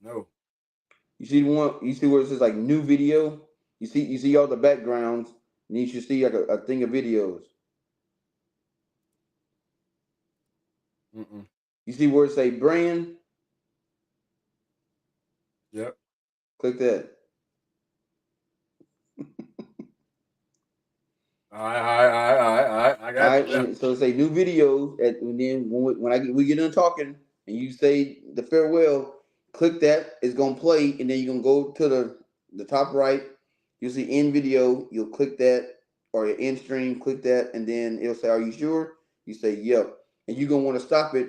No. You see one? You see where it says like new video? You see all the backgrounds, and you should see like a thing of videos. Mm-mm. You see where it say brand? Yep. Click that. All right. I All got right, you now. and so say new videos, and then when we get done talking, and you say the farewell, click that. It's gonna play, and then you're gonna go to the top right. You'll see end video. You'll click that, or your end stream. Click that, and then it'll say, "Are you sure?" You say, "Yep," and you're gonna want to stop it.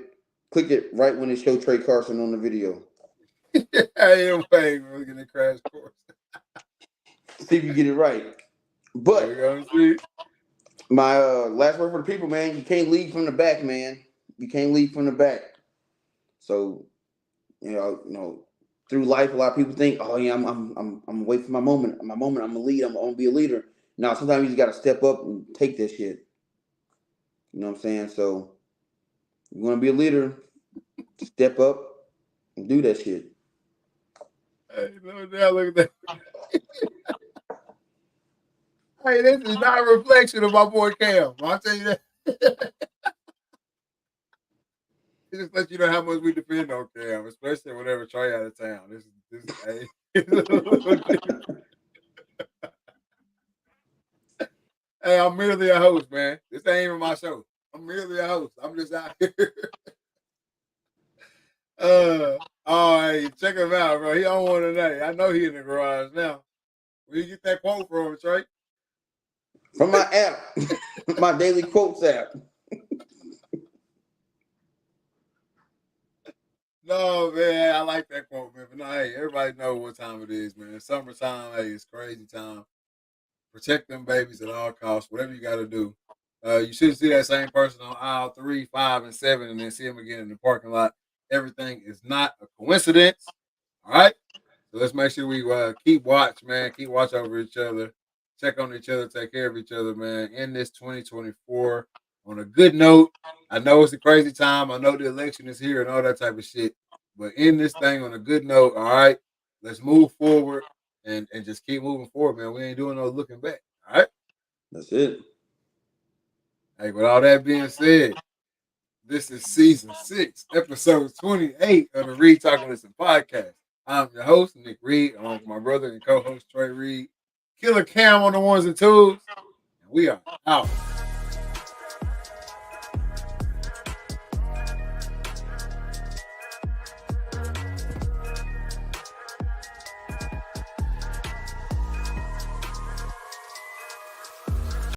Click it right when it shows Trey Carson on the video. I am paying for looking at crash course. See if you get it right. But we're gonna see. my last word for the people, man. You can't lead from the back, man. You can't lead from the back. So through life, a lot of people think, oh yeah, I'm waiting for my moment. My moment, I'm gonna lead. I'm gonna be a leader. Now, sometimes you just gotta step up and take this shit. You know what I'm saying? So, you want to be a leader, step up and do that shit. Hey, look at that. Hey, this is not a reflection of my boy Cam. I'll tell you that. It just lets you know how much we depend on Cam, especially whenever Trey out of town. This hey. Hey, I'm merely a host, man. This ain't even my show. I'm merely a host. I'm just out here. Oh, hey, check him out, bro. He on one today. I know he in the garage now. Where you get that quote from, Trey? From my app, my daily quotes app. No, man, I like that quote, man. But no, hey, everybody know what time it is, man. Summertime, hey, it's crazy time. Protect them babies at all costs, whatever you got to do. You should see that same person on aisle 3, 5, and 7, and then see him again in the parking lot. Everything is not a coincidence. All right? So let's make sure we keep watch, man. Keep watch over each other. Check on each other. Take care of each other, man. In this 2024 on a good note. I know it's a crazy time. I know the election is here and all that type of shit. But in this thing on a good note, all right? Let's move forward and just keep moving forward, man. We ain't doing no looking back. All right? That's it. Hey, with all that being said, this is season 6, episode 28 of the Reed Talking Listen podcast. I'm your host, Nick Reed, along with my brother and co-host Trey Reed. Killer Cam on the ones and twos. And we are out.